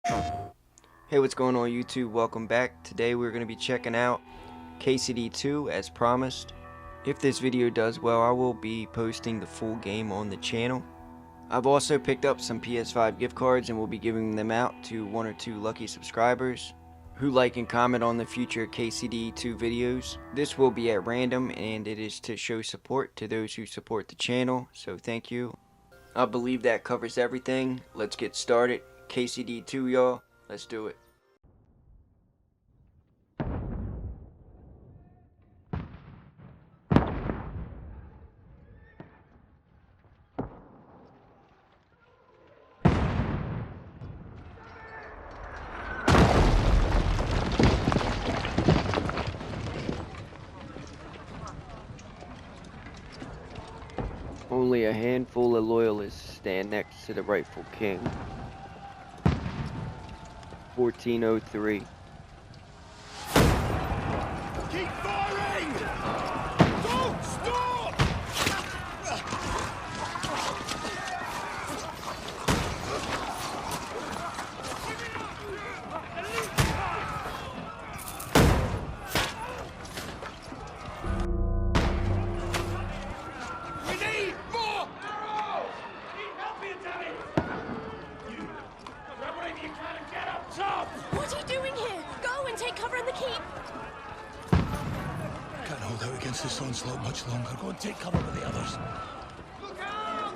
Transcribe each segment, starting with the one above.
Hey, what's going on YouTube? Welcome back. Today we're going to be checking out KCD2 as promised. If this video does well, I will be posting the full game on the channel. I've also picked up some PS5 gift cards and will be giving them out to 1 or 2 lucky subscribers who like and comment on the future KCD2 videos. This will be at random and it is to show support to those who support the channel, so thank you. I believe that covers everything. Let's get started. KCD2, y'all. Let's do it. Only a handful of loyalists stand next to the rightful king. 1403. Keep firing! Don't stop! We need more arrows! Need help here, damn it! You grab whatever you can and get up top! What are you doing here? Go and take cover in the keep. Can't hold out against this onslaught much longer. Go and take cover with the others. Look out!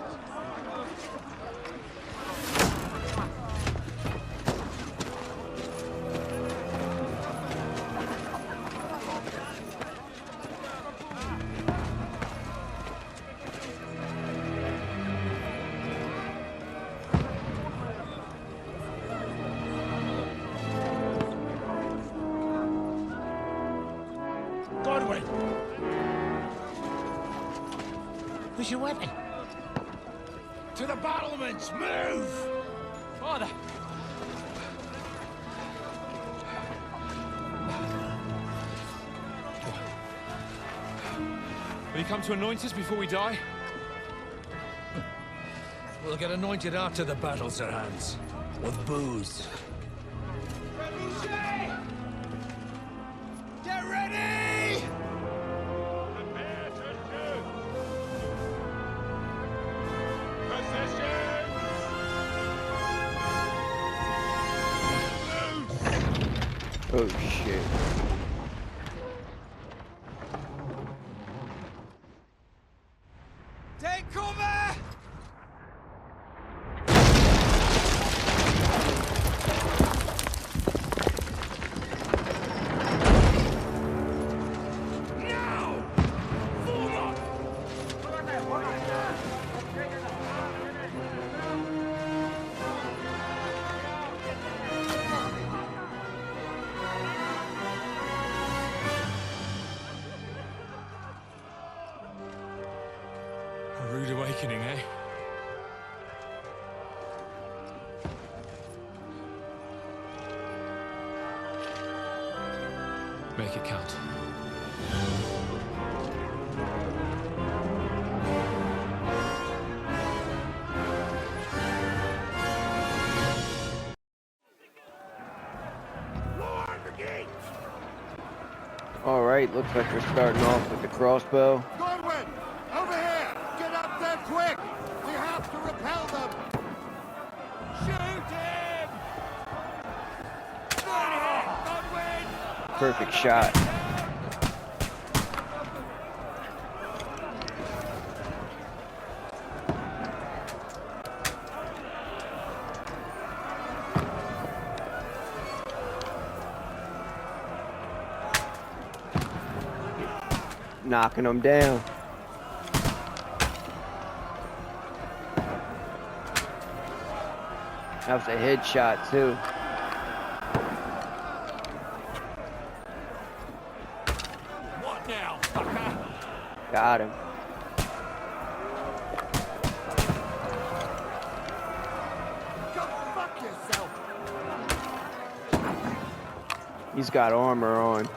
Godwin! Where's your weapon? To the battlements! Move! Father! Will you come to anoint us before we die? We'll get anointed after the battles are hands. With booze. Get ready! Oh shit. Take cover! Now! Forward! A rude awakening, eh? Make it count. Lower the gate! Alright, looks like we're starting off with the crossbow. Godwin! Over here! Get up there quick! We have to repel them! Shoot him! Godwin! Perfect shot. Knocking them down. That was a headshot too. What now? Got him. Go fuck yourself! He's got armor on.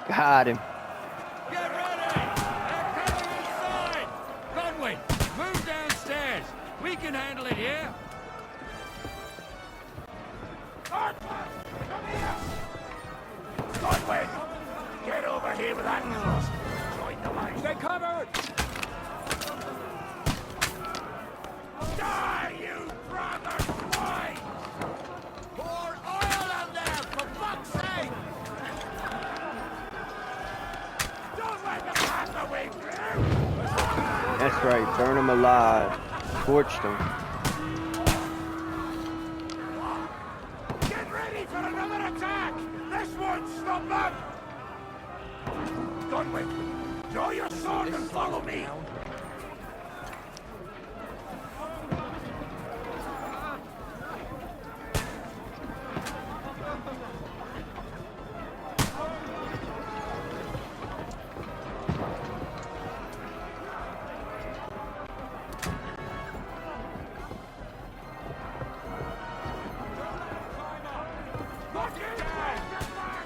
Got him. Get ready! They're coming inside! Godwin, move downstairs! We We can handle it here. Godwin! Get over here with that Trosky. Join the line. Stay covered. Die, you brother swine! Pour oil on them, for fuck's sake! Don't let them pass the way through! That's right, burn them alive. Torch them. Get ready for another attack! This won't stop them! Godwin, draw your sword and follow me!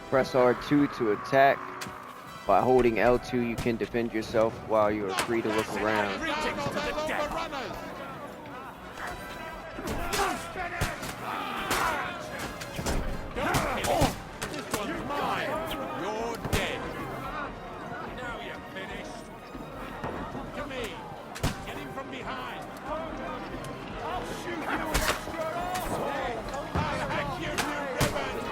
Press R2 to attack. By holding L2, you can defend yourself while you are free to look around. Greetings to the dead! This one's mine. You're dead. Now you're finished. To me. Get him from behind. I'll shoot you against your arse. Hey, I'll hack you to ribbons.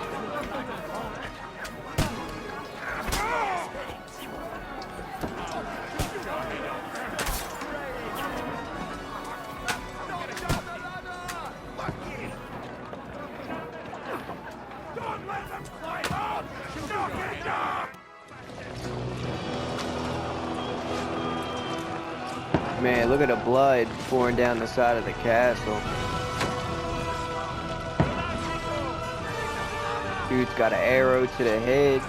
Don't let them climb up! Knock it down! Man, look at the blood pouring down the side of the castle. Dude's got an arrow to the head.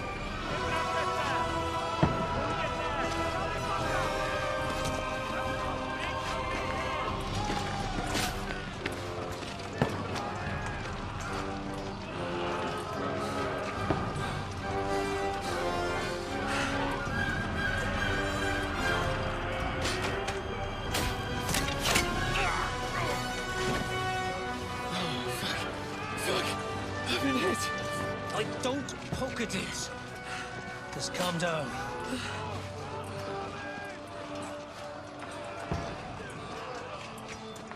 Like, don't poke at it. Just calm down.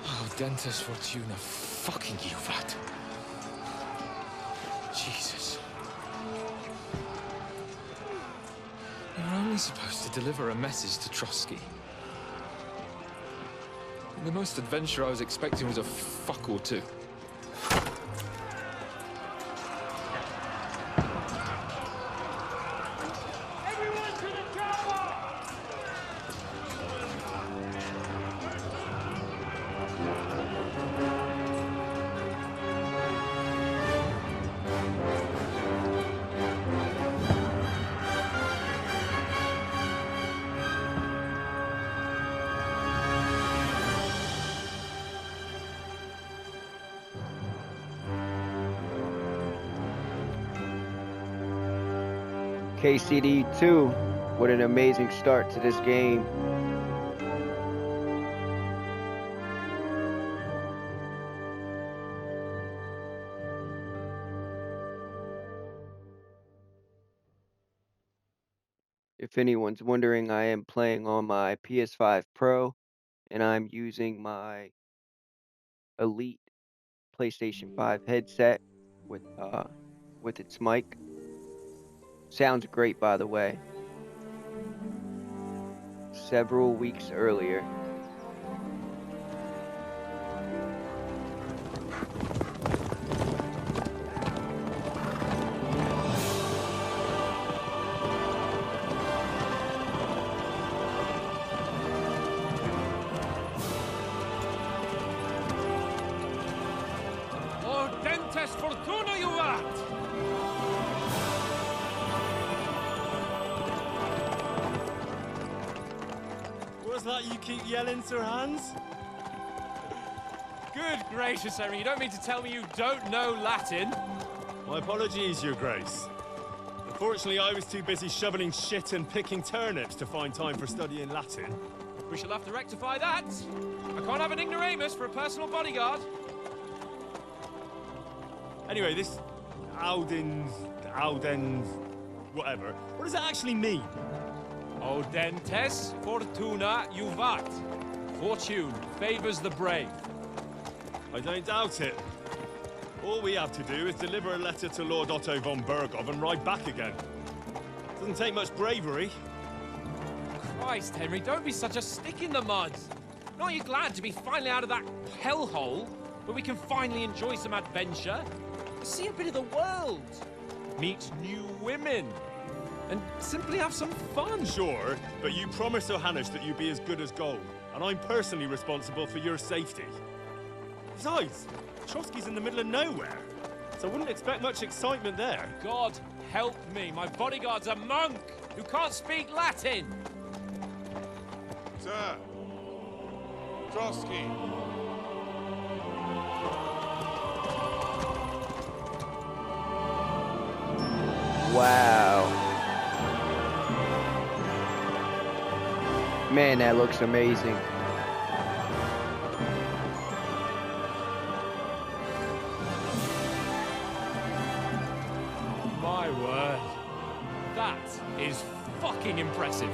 Oh, Dentes Fortuna, fucking you, that. Jesus. You're only supposed to deliver a message to Trosky. And the most adventure I was expecting was a fuck or two. Everyone to the tower! KCD2, what an amazing start to this game. If anyone's wondering, I am playing on my PS5 Pro, and I'm using my Elite PlayStation 5 headset with its mic. Sounds great, by the way. Several weeks earlier. Or Dentes Fortuna, you rat! What's that you keep yelling, Sir Hans? Good gracious, Henry, you don't mean to tell me you don't know Latin? My apologies, Your Grace. Unfortunately, I was too busy shoveling shit and picking turnips to find time for studying Latin. We shall have to rectify that. I can't have an ignoramus for a personal bodyguard. Anyway, this Audens, whatever. What does that actually mean? Audentes fortuna juvat. Fortune favors the brave. I don't doubt it. All we have to do is deliver a letter to Lord Otto von Berghoff and ride back again. Doesn't take much bravery. Christ, Henry, don't be such a stick in the mud. Aren't you glad to be finally out of that hellhole where we can finally enjoy some adventure? See a bit of the world, meet new women, and simply have some fun. Sure, but you promised Johannes that you'd be as good as gold, and I'm personally responsible for your safety. Besides, Trosky's in the middle of nowhere, so I wouldn't expect much excitement there. God help me, my bodyguard's a monk who can't speak Latin. Sir! Trosky! Wow. Man, that looks amazing. My word. That is fucking impressive.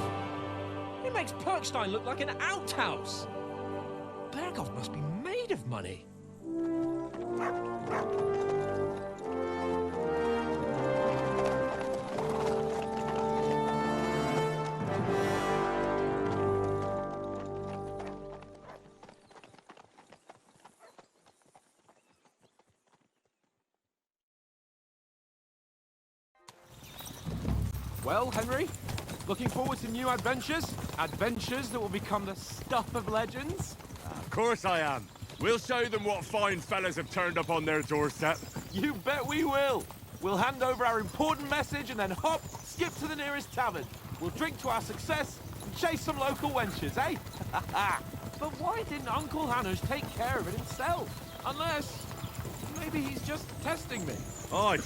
It makes Perkstein look like an outhouse. Berghoff must be made of money. Well, Henry, looking forward to new adventures? Adventures that will become the stuff of legends? Of course I am. We'll show them what fine fellas have turned up on their doorstep. You bet we will. We'll hand over our important message and then hop, skip to the nearest tavern. We'll drink to our success and chase some local wenches, eh? But why didn't Uncle Hanush take care of it himself? Unless, maybe he's just testing me. Aye,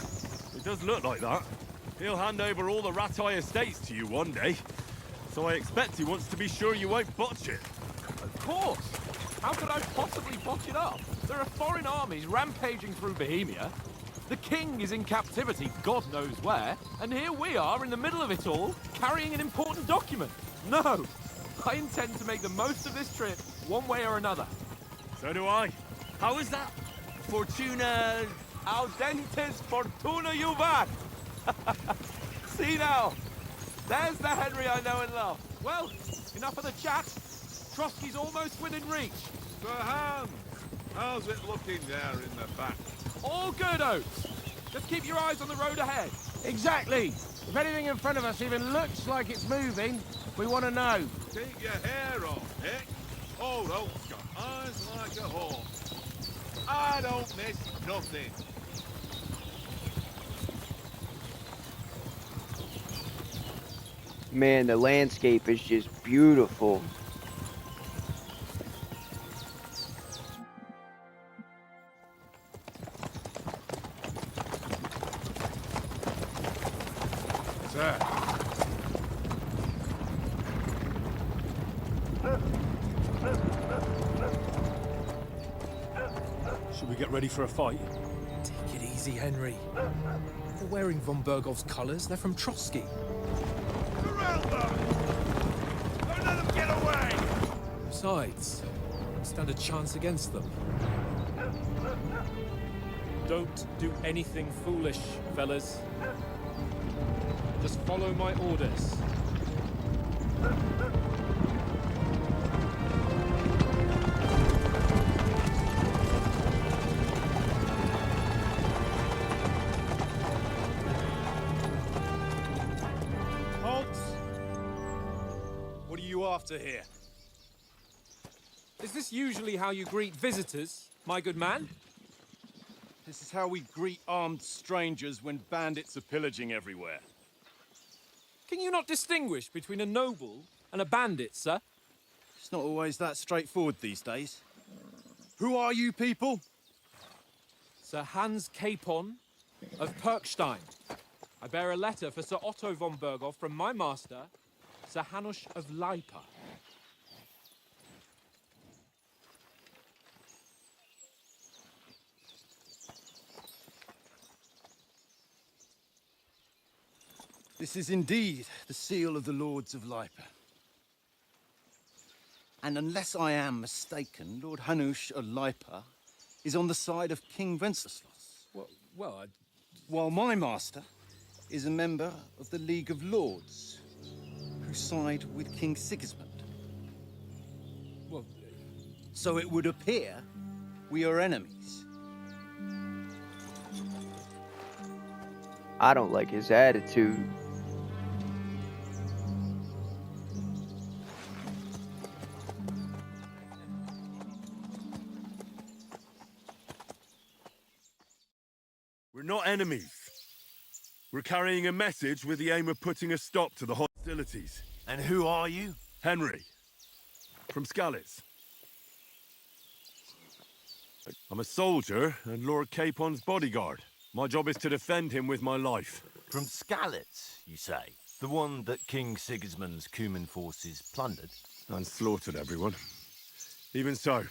it does look like that. He'll hand over all the Ratai estates to you one day. So I expect he wants to be sure you won't botch it. Of course. How could I possibly botch it up? There are foreign armies rampaging through Bohemia. The king is in captivity, God knows where. And here we are in the middle of it all, carrying an important document. No, I intend to make the most of this trip, one way or another. So do I. How is that? Fortuna... Audentes fortuna juvat. See now, there's the Henry I know and love. Well, enough of the chat. Trosky's almost within reach. Sir Hans, how's it looking there in the back? All good, Oates. Just keep your eyes on the road ahead. Exactly. If anything in front of us even looks like it's moving, we want to know. Keep your hair on, Nick. Old Oak's got eyes like a hawk. I don't miss nothing. Man, the landscape is just beautiful. Sir. Should we get ready for a fight? Take it easy, Henry. They're wearing von Berghoff's colours. They're from Trosky. Surround them! Don't let them get away! Besides, we stand a chance against them. Don't do anything foolish, fellas. Just follow my orders. Halt! What are you after here? Is this usually how you greet visitors, my good man? This is how we greet armed strangers when bandits are pillaging everywhere. Can you not distinguish between a noble and a bandit, sir? It's not always that straightforward these days. Who are you people? Sir Hans Capon of Perkstein. I bear a letter for Sir Otto von Berghoff from my master, Sir Hanush of Leipa. This is indeed the seal of the Lords of Lipa. And unless I am mistaken, Lord Hanush of Lipa is on the side of King Wenceslas. Well, While my master is a member of the League of Lords, who side with King Sigismund. well, So it would appear we are enemies. I don't like his attitude. We're not enemies. We're carrying a message with the aim of putting a stop to the hostilities. And who are you? Henry, from Skalitz. I'm a soldier and Lord Capon's bodyguard. My job is to defend him with my life. From Skalitz, you say? The one that King Sigismund's Cuman forces plundered? And slaughtered everyone. Even so,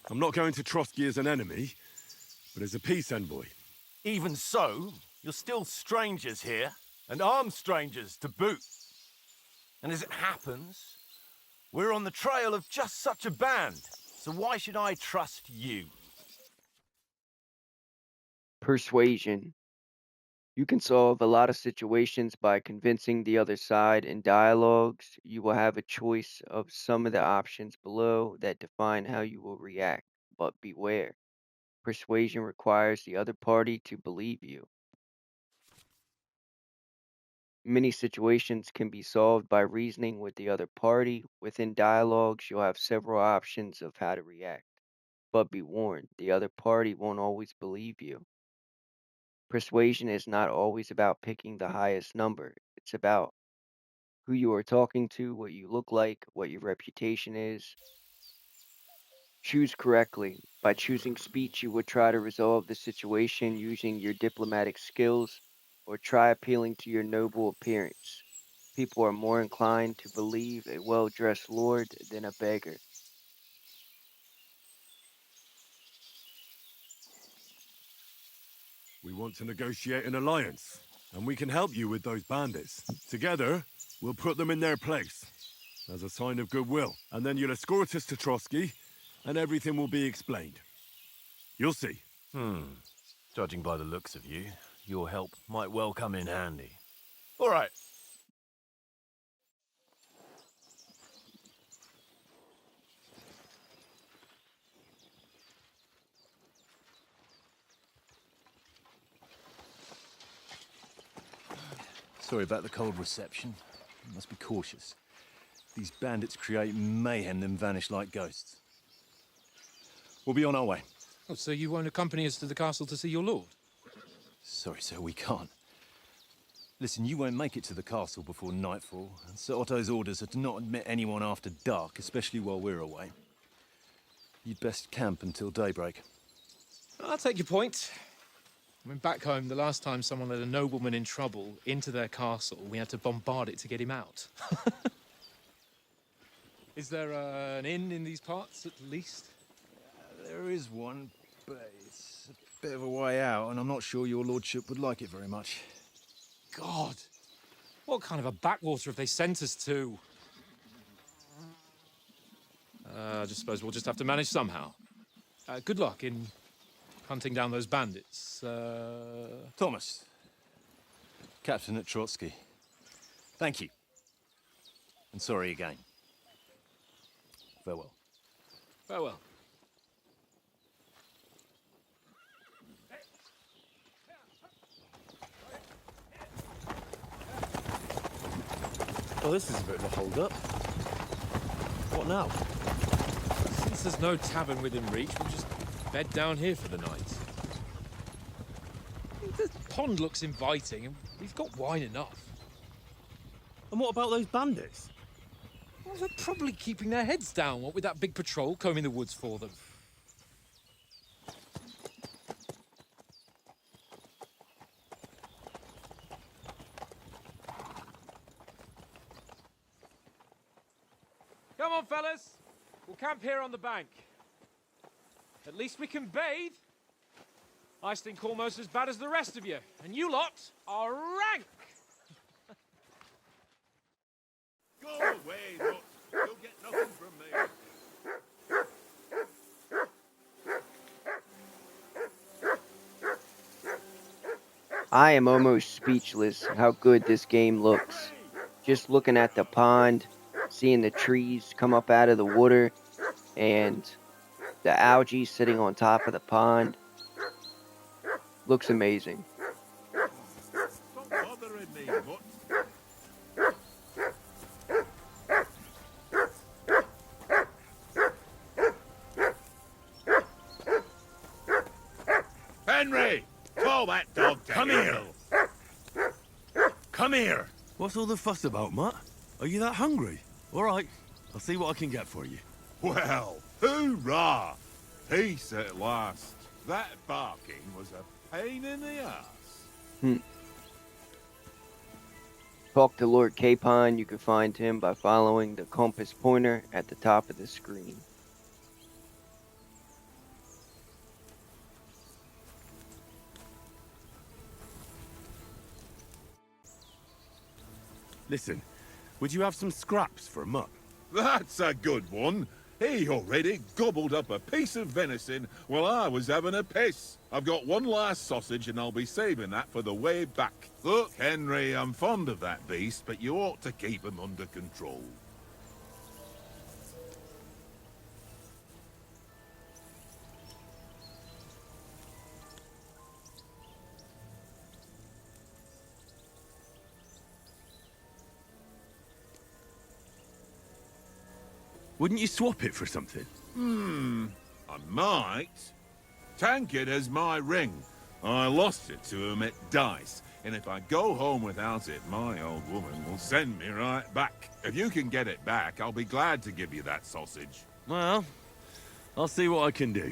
I'm not going to Trosky as an enemy, but as a peace envoy. Even so, you're still strangers here, and armed strangers to boot. And as it happens, we're on the trail of just such a band, so why should I trust you? Persuasion. You can solve a lot of situations by convincing the other side in dialogues. You will have a choice of some of the options below that define how you will react, but beware. Persuasion requires the other party to believe you. Many situations can be solved by reasoning with the other party. Within dialogues, you'll have several options of how to react. But be warned, the other party won't always believe you. Persuasion is not always about picking the highest number. It's about who you are talking to, what you look like, what your reputation is. Choose correctly. By choosing speech, you would try to resolve the situation using your diplomatic skills, or try appealing to your noble appearance. People are more inclined to believe a well-dressed lord than a beggar. We want to negotiate an alliance, and we can help you with those bandits. Together, we'll put them in their place, as a sign of goodwill. And then you'll escort us to Trosky, and everything will be explained. You'll see. Judging by the looks of you, your help might well come in handy. All right. Sorry about the cold reception. You must be cautious. These bandits create mayhem then vanish like ghosts. We'll be on our way. oh, so you won't accompany us to the castle to see your lord? Sorry, sir, we can't. Listen, you won't make it to the castle before nightfall, and Sir Otto's orders are to not admit anyone after dark, especially while we're away. You'd best camp until daybreak. I'll take your point. I mean, back home, the last time someone let a nobleman in trouble into their castle, we had to bombard it to get him out. Is there an inn in these parts, at least? There is one, but it's a bit of a way out, and I'm not sure your lordship would like it very much. God! What kind of a backwater have they sent us to? I just suppose we'll just have to manage somehow. Good luck in hunting down those bandits. Thomas, captain at Trosky. Thank you. And sorry again. Farewell. Farewell. Oh, this is a bit of a hold-up. What now? Since there's no tavern within reach, we'll just bed down here for the night. The pond looks inviting, and we've got wine enough. And what about those bandits? Well, they're probably keeping their heads down, what with that big patrol combing the woods for them. Come on, fellas. We'll camp here on the bank. At least we can bathe. I stink almost as bad as the rest of you, and you lot are rank. Go away, Mutt. You'll get nothing from me. I am almost speechless how good this game looks. Just looking at the pond, seeing the trees come up out of the water, and the algae sitting on top of the pond. Looks amazing. Stop bothering me, Mutt. Henry! Call that dog to Come heel. Come here! What's all the fuss about, Mutt? Are you that hungry? All right, I'll see what I can get for you. Well, hoorah! Peace at last. That barking was a pain in the ass. Talk to Lord Capon. You can find him by following the compass pointer at the top of the screen. Listen, would you have some scraps for Mutt? That's a good one. He already gobbled up a piece of venison while I was having a piss. I've got one last sausage and I'll be saving that for the way back. Look, Henry, I'm fond of that beast, but you ought to keep him under control. Wouldn't you swap it for something? I might. Tankard has my ring. I lost it to him at dice, and if I go home without it, my old woman will send me right back. If you can get it back, I'll be glad to give you that sausage. Well, I'll see what I can do.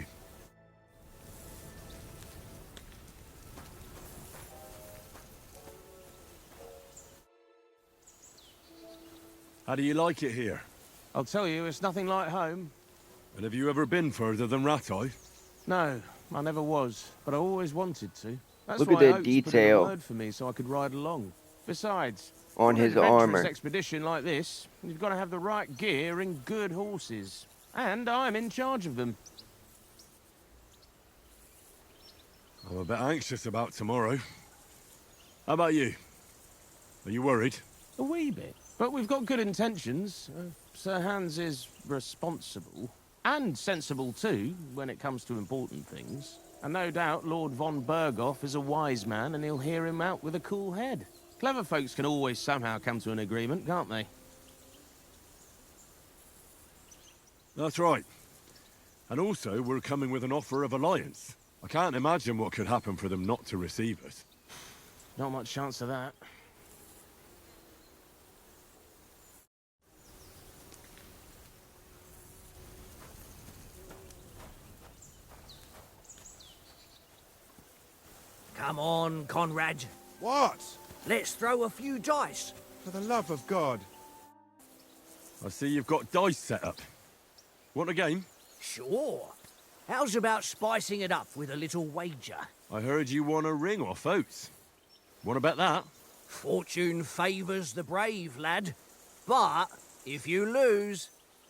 How do you like it here? I'll tell you, it's nothing like home. And have you ever been further than Rateye? No, I never was, but I always wanted to. That's Look why at the Oates put in a detail word for me so I could ride along. Besides, on an his adventurous armor. expedition like this, you've got to have the right gear and good horses. And I'm in charge of them. I'm a bit anxious about tomorrow. How about you? Are you worried? A wee bit. But we've got good intentions. Sir Hans is responsible. And sensible too, when it comes to important things. And no doubt Lord von Berghoff is a wise man and he'll hear him out with a cool head. Clever folks can always somehow come to an agreement, can't they? That's right. And also, we're coming with an offer of alliance. I can't imagine what could happen for them not to receive us. Not much chance of that. Come on, Conrad. What? Let's throw a few dice. For the love of God. I see you've got dice set up. Want a game? Sure. How's about spicing it up with a little wager? I heard you won a ring off Oates. Want to bet that? Fortune favours the brave, lad. But if you lose,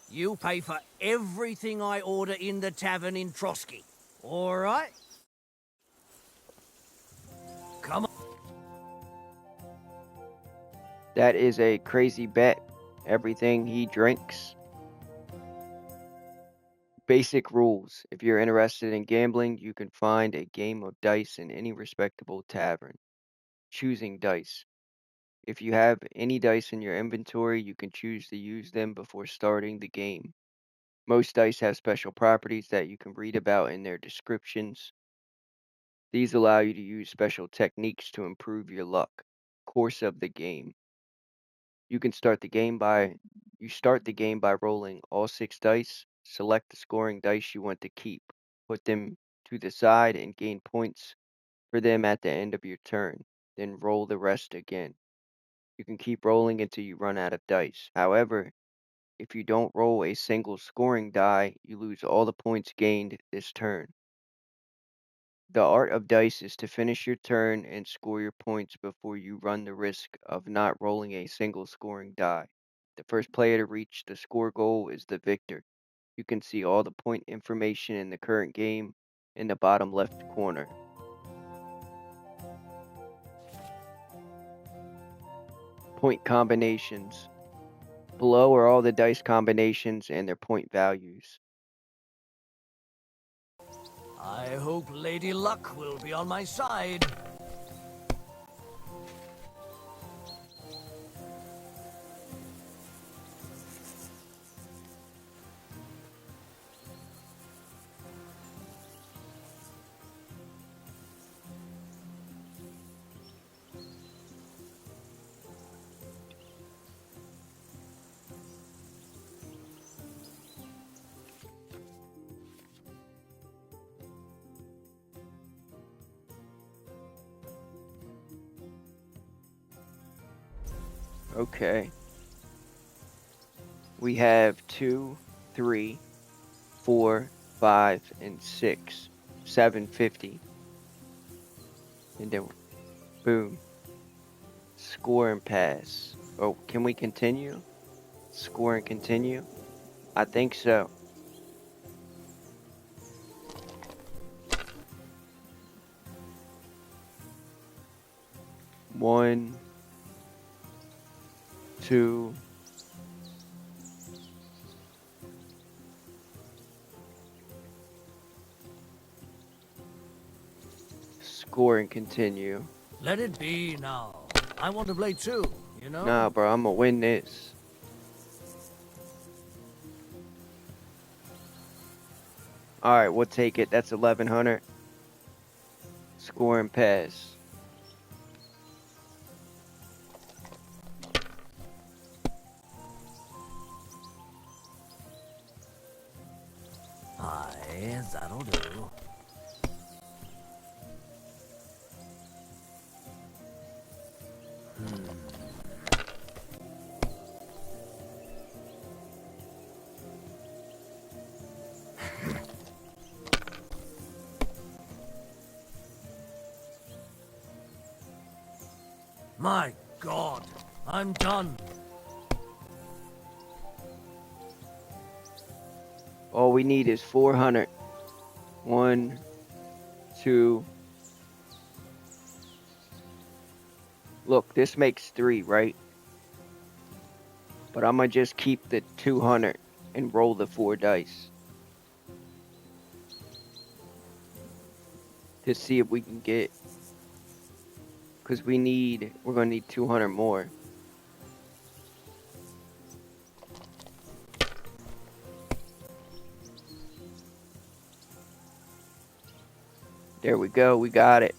you'll pay for everything I order in the tavern in Trosky. All right? Come on. That is a crazy bet. Everything he drinks. Basic rules. If you're interested in gambling, you can find a game of dice in any respectable tavern. Choosing dice. If you have any dice in your inventory, you can choose to use them before starting the game. Most dice have special properties that you can read about in their descriptions. These allow you to use special techniques to improve your luck. Course of the game. You start the game by rolling all 6 dice. Select the scoring dice you want to keep. Put them to the side and gain points for them at the end of your turn. Then roll the rest again. You can keep rolling until you run out of dice. However, if you don't roll a single scoring die, you lose all the points gained this turn. The art of dice is to finish your turn and score your points before you run the risk of not rolling a single scoring die. The first player to reach the score goal is the victor. You can see all the point information in the current game in the bottom left corner. Point combinations. Below are all the dice combinations and their point values. I hope Lady Luck will be on my side. Okay. We have 2, 3, 4, 5, and 6. 750. And then, boom. Score and pass. Oh, can we continue? Score and continue? I think so. One, 2, score and continue. Let it be now. I want to play too, you know? Nah, bro, I'm gonna win this. Alright, we'll take it. That's 1100. Score and pass. Aye, that'll do. My God, I'm done. All we need is 400. 1, 2. Look, this makes 3, right? But I'm gonna just keep the 200 and roll the 4 dice to see if we can get, because we're gonna need 200 more. There we go, we got it.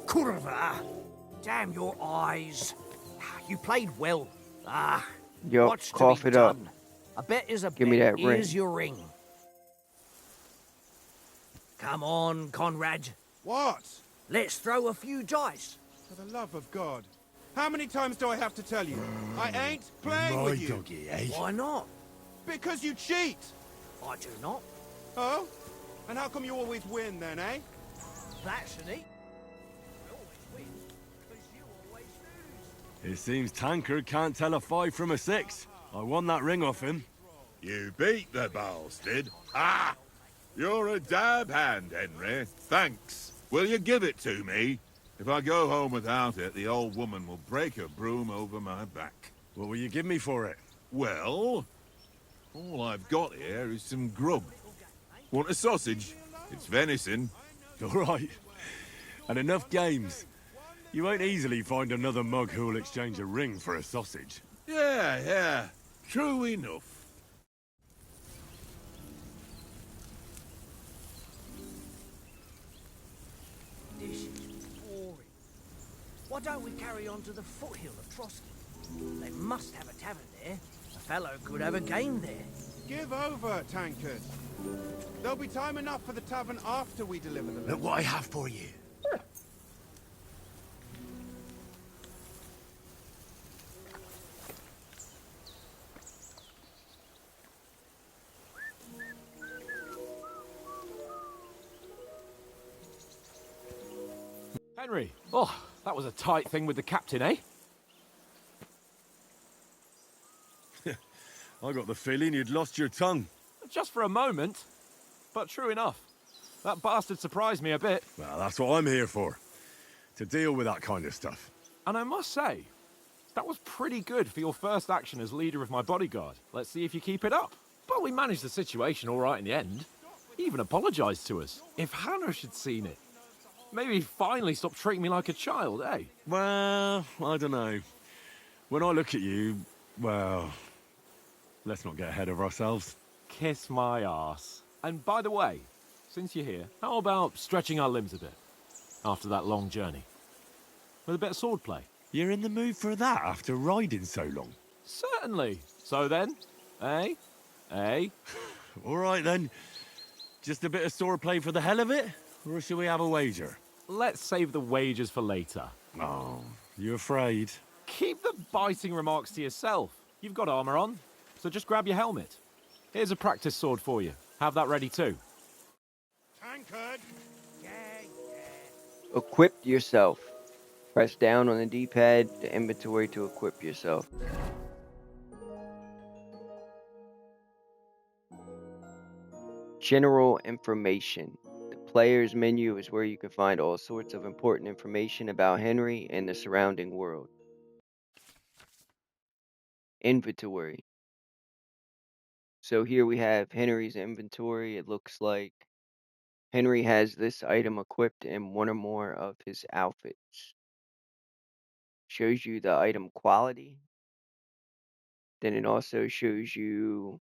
Kurva! Damn your eyes. You played well. Yo, what's cough to be it up. done? A bet is a Give bet. me that ring. Here's your ring. Come on, Conrad. What? Let's throw a few dice. For the love of God. How many times do I have to tell you? I ain't playing with you. Why not? Because you cheat. I do not. Oh? And how come you always win then, eh? That's neat. I always win, because you always lose. It seems Tankard can't tell a 5 from a 6. I won that ring off him. You beat the bastard. Ah! You're a dab hand, Henry. Thanks. Will you give it to me? If I go home without it, the old woman will break her broom over my back. What will you give me for it? Well, all I've got here is some grub. Want a sausage? It's venison. All right. And enough games. You won't easily find another mug who'll exchange a ring for a sausage. Yeah. True enough. This is boring. Why don't we carry on to the foothill of Trosky? They must have a tavern there. A fellow could have a game there. Give over, Tankard. There'll be time enough for the tavern after we deliver the Look what I have for you. Henry, oh, that was a tight thing with the captain, eh? I got the feeling you'd lost your tongue. Just for a moment, but true enough. That bastard surprised me a bit. Well, that's what I'm here for. To deal with that kind of stuff. And I must say, that was pretty good for your first action as leader of my bodyguard. Let's see if you keep it up. But we managed the situation all right in the end. He even apologized to us. If Hanush had seen it, maybe he'd finally stop treating me like a child, eh? Well, I don't know. When I look at you, well, let's not get ahead of ourselves. Kiss my arse. And by the way, since you're here, how about stretching our limbs a bit after that long journey? With a bit of swordplay. You're in the mood for that after riding so long? Certainly. So then, eh? Eh? All right then. Just a bit of swordplay for the hell of it? Or should we have a wager? Let's save the wagers for later. Oh, you afraid? Keep the biting remarks to yourself. You've got armor on, so just grab your helmet. Here's a practice sword for you. Have that ready too. Tankard! Equip yourself. Press down on the D-pad to inventory to equip yourself. General information. The player's menu is where you can find all sorts of important information about Henry and the surrounding world. Inventory. So here we have Henry's inventory. It looks like Henry has this item equipped in one or more of his outfits. Shows you the item quality. Then it also shows you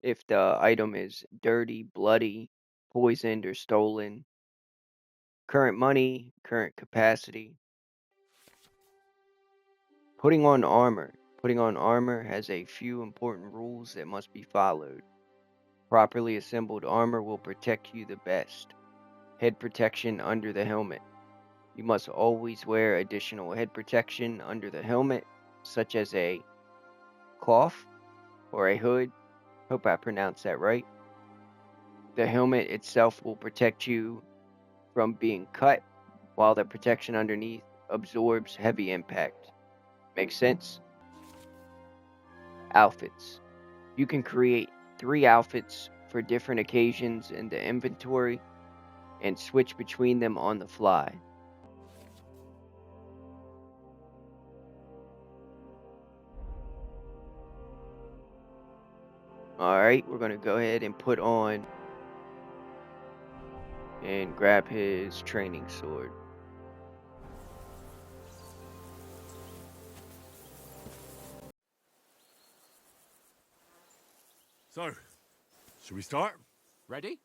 if the item is dirty, bloody, poisoned, or stolen. Current money, current capacity. Putting on armor. Putting on armor has a few important rules that must be followed. Properly assembled armor will protect you the best. Head protection under the helmet. You must always wear additional head protection under the helmet, such as a cloth or a hood. Hope I pronounced that right. The helmet itself will protect you from being cut, while the protection underneath absorbs heavy impact. Makes sense? Outfits. You can create 3 outfits for different occasions in the inventory and switch between them on the fly. Alright, we're going to go ahead and put on and grab his training sword. So, should we start? Ready?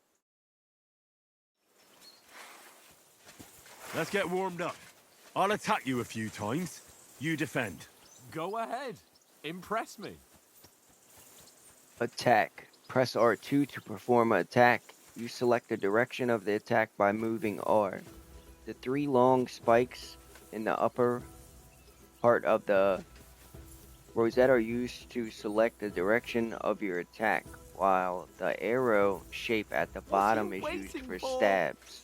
Let's get warmed up. I'll attack you a few times. You defend. Go ahead. Impress me. Attack. Press R2 to perform an attack. You select the direction of the attack by moving R. The 3 long spikes in the upper part of the rosette are used to select the direction of your attack, while the arrow shape at the bottom is used for stabs.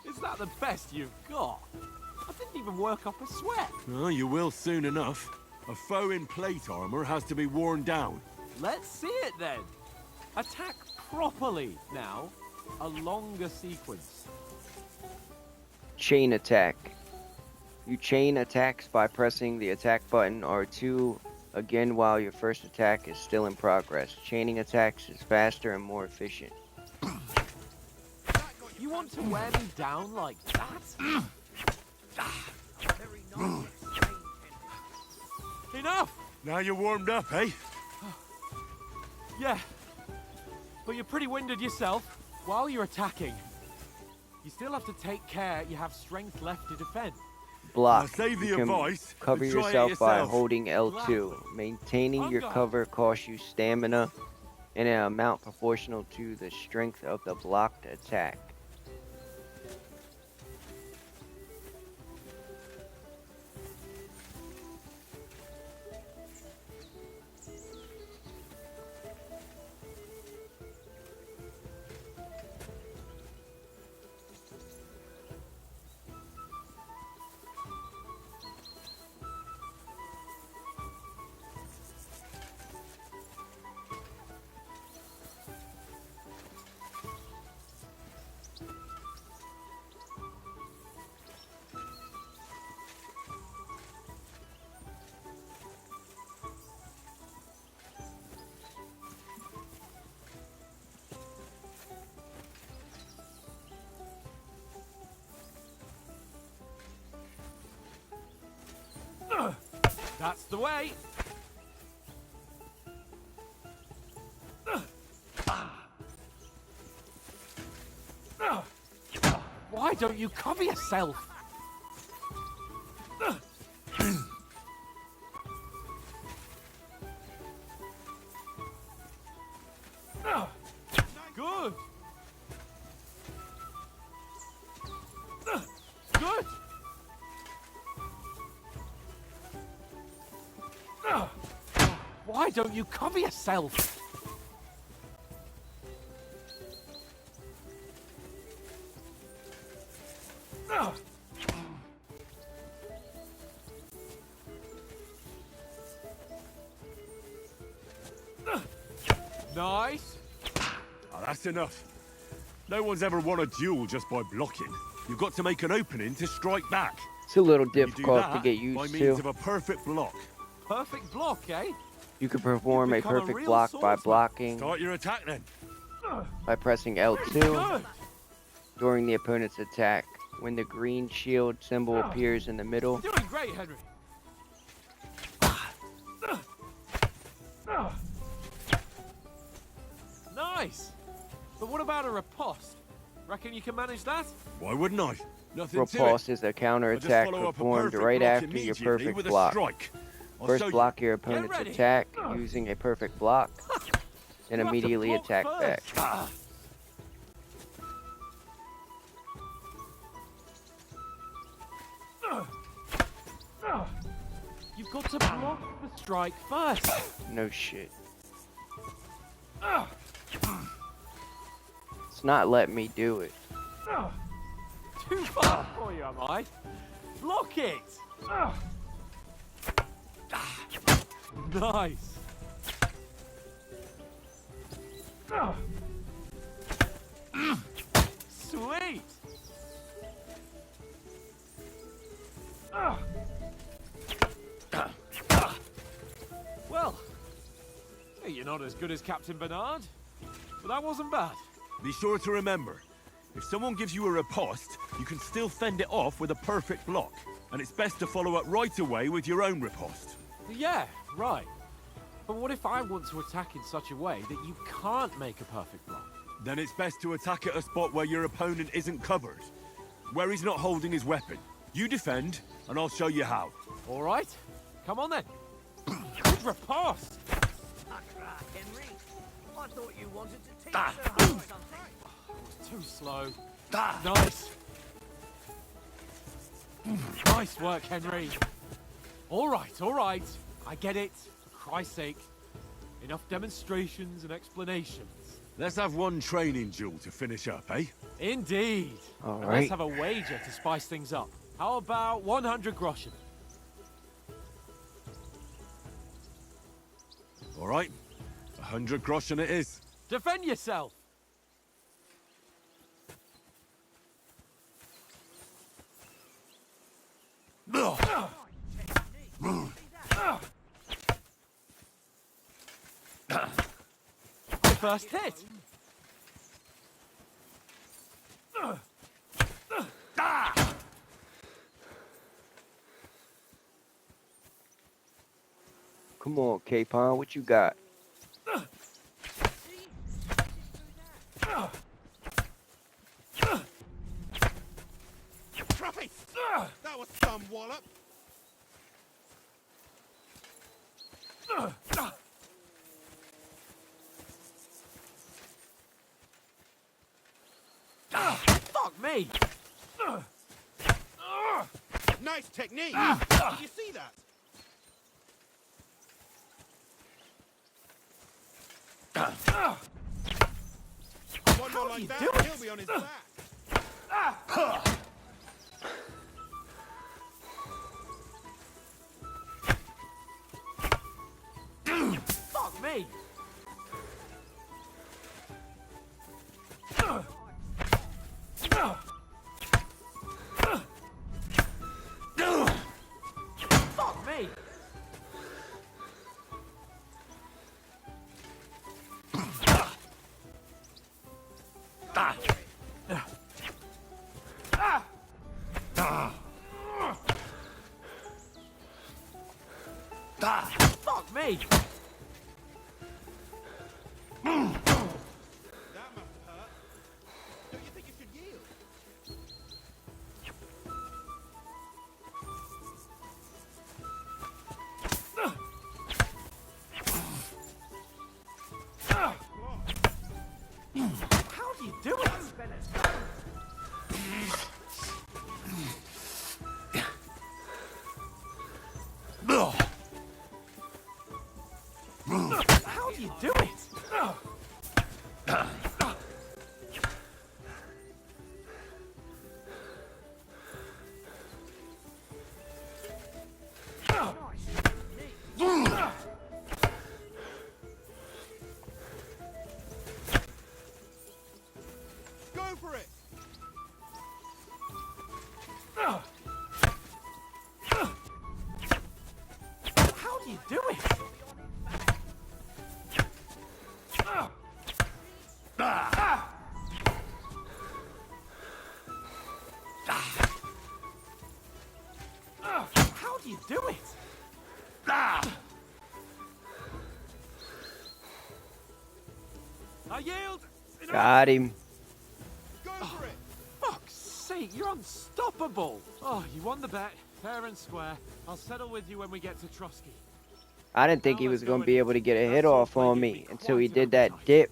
Is that the best you've got? I didn't even work up a sweat. Oh, you will soon enough. A foe in plate armor has to be worn down. Let's see it then. Attack properly now. A longer sequence. Chain attack. You chain attacks by pressing the attack button R2 again while your first attack is still in progress. Chaining attacks is faster and more efficient. You want to wear me down like that? Enough! Now you're warmed up, eh? Yeah. But you're pretty winded yourself. While you're attacking, you still have to take care you have strength left to defend. Block. Now save the You can advice, cover but try it yourself by yourself. holding L2. Maintaining your cover costs you stamina in an amount proportional to the strength of the blocked attack. That's the way. Why don't you cover yourself? Good. Good. Why don't you cover yourself? Nice. Oh, that's enough. No one's ever won a duel just by blocking. You've got to make an opening to strike back. It's a little You do difficult to that get by used means to. of a perfect block. Perfect block, eh? You can perform a become a perfect real block by swordsman. blocking Start your attack then. by pressing L2 Good. during the opponent's attack. When the green shield symbol appears in the middle, You're doing great, Henry. Nice. But what about a riposte? Reckon you can manage that? Why wouldn't I? Nothing riposte to it. is a I just counterattack follow up a performed perfect right block after your immediately perfect with a block. strike. I'll First show block your opponent's ready. attack using a perfect block, then You have to immediately block attack back. first. You've got to block the strike first. No shit. It's not letting me do it. Too far for you, am I? Block it. Nice. Sweet. Well, you're not as good as Captain Bernard, but that wasn't bad. Be sure to remember, if someone gives you a riposte, you can still fend it off with a perfect block. And it's best to follow up right away with your own riposte. Yeah, right. But what if I want to attack in such a way that you can't make a perfect block? Then it's best to attack at a spot where your opponent isn't covered. Where he's not holding his weapon. You defend, and I'll show you how. All right, come on then. Good riposte. Henry, I thought you wanted to teach her something. Too slow. Nice. Nice work, Henry. All right. I get it. For Christ's sake. Enough demonstrations and explanations. Let's have one training duel to finish up, eh? Indeed. All And right. let's have a wager to spice things up. How about 100 groschen? All right. 100 groschen it is. Defend yourself. First hit. Come on, Capon, what you got? Christ! That was some wallop. Fuck me. Nice technique. Did you see that? One more like that, he'll be on his back. Fuck me. Fuck me. Fuck me! How do you do it? How do you do it? Go for it! How do you do it? How do you do it? I yield. Got him. Go for it! Fuck's sake, you're unstoppable. Oh, you won the bet. Fair and square. I'll settle with you when we get to Trosky. I didn't think he was going to be able to get a hit off on me until he did that dip.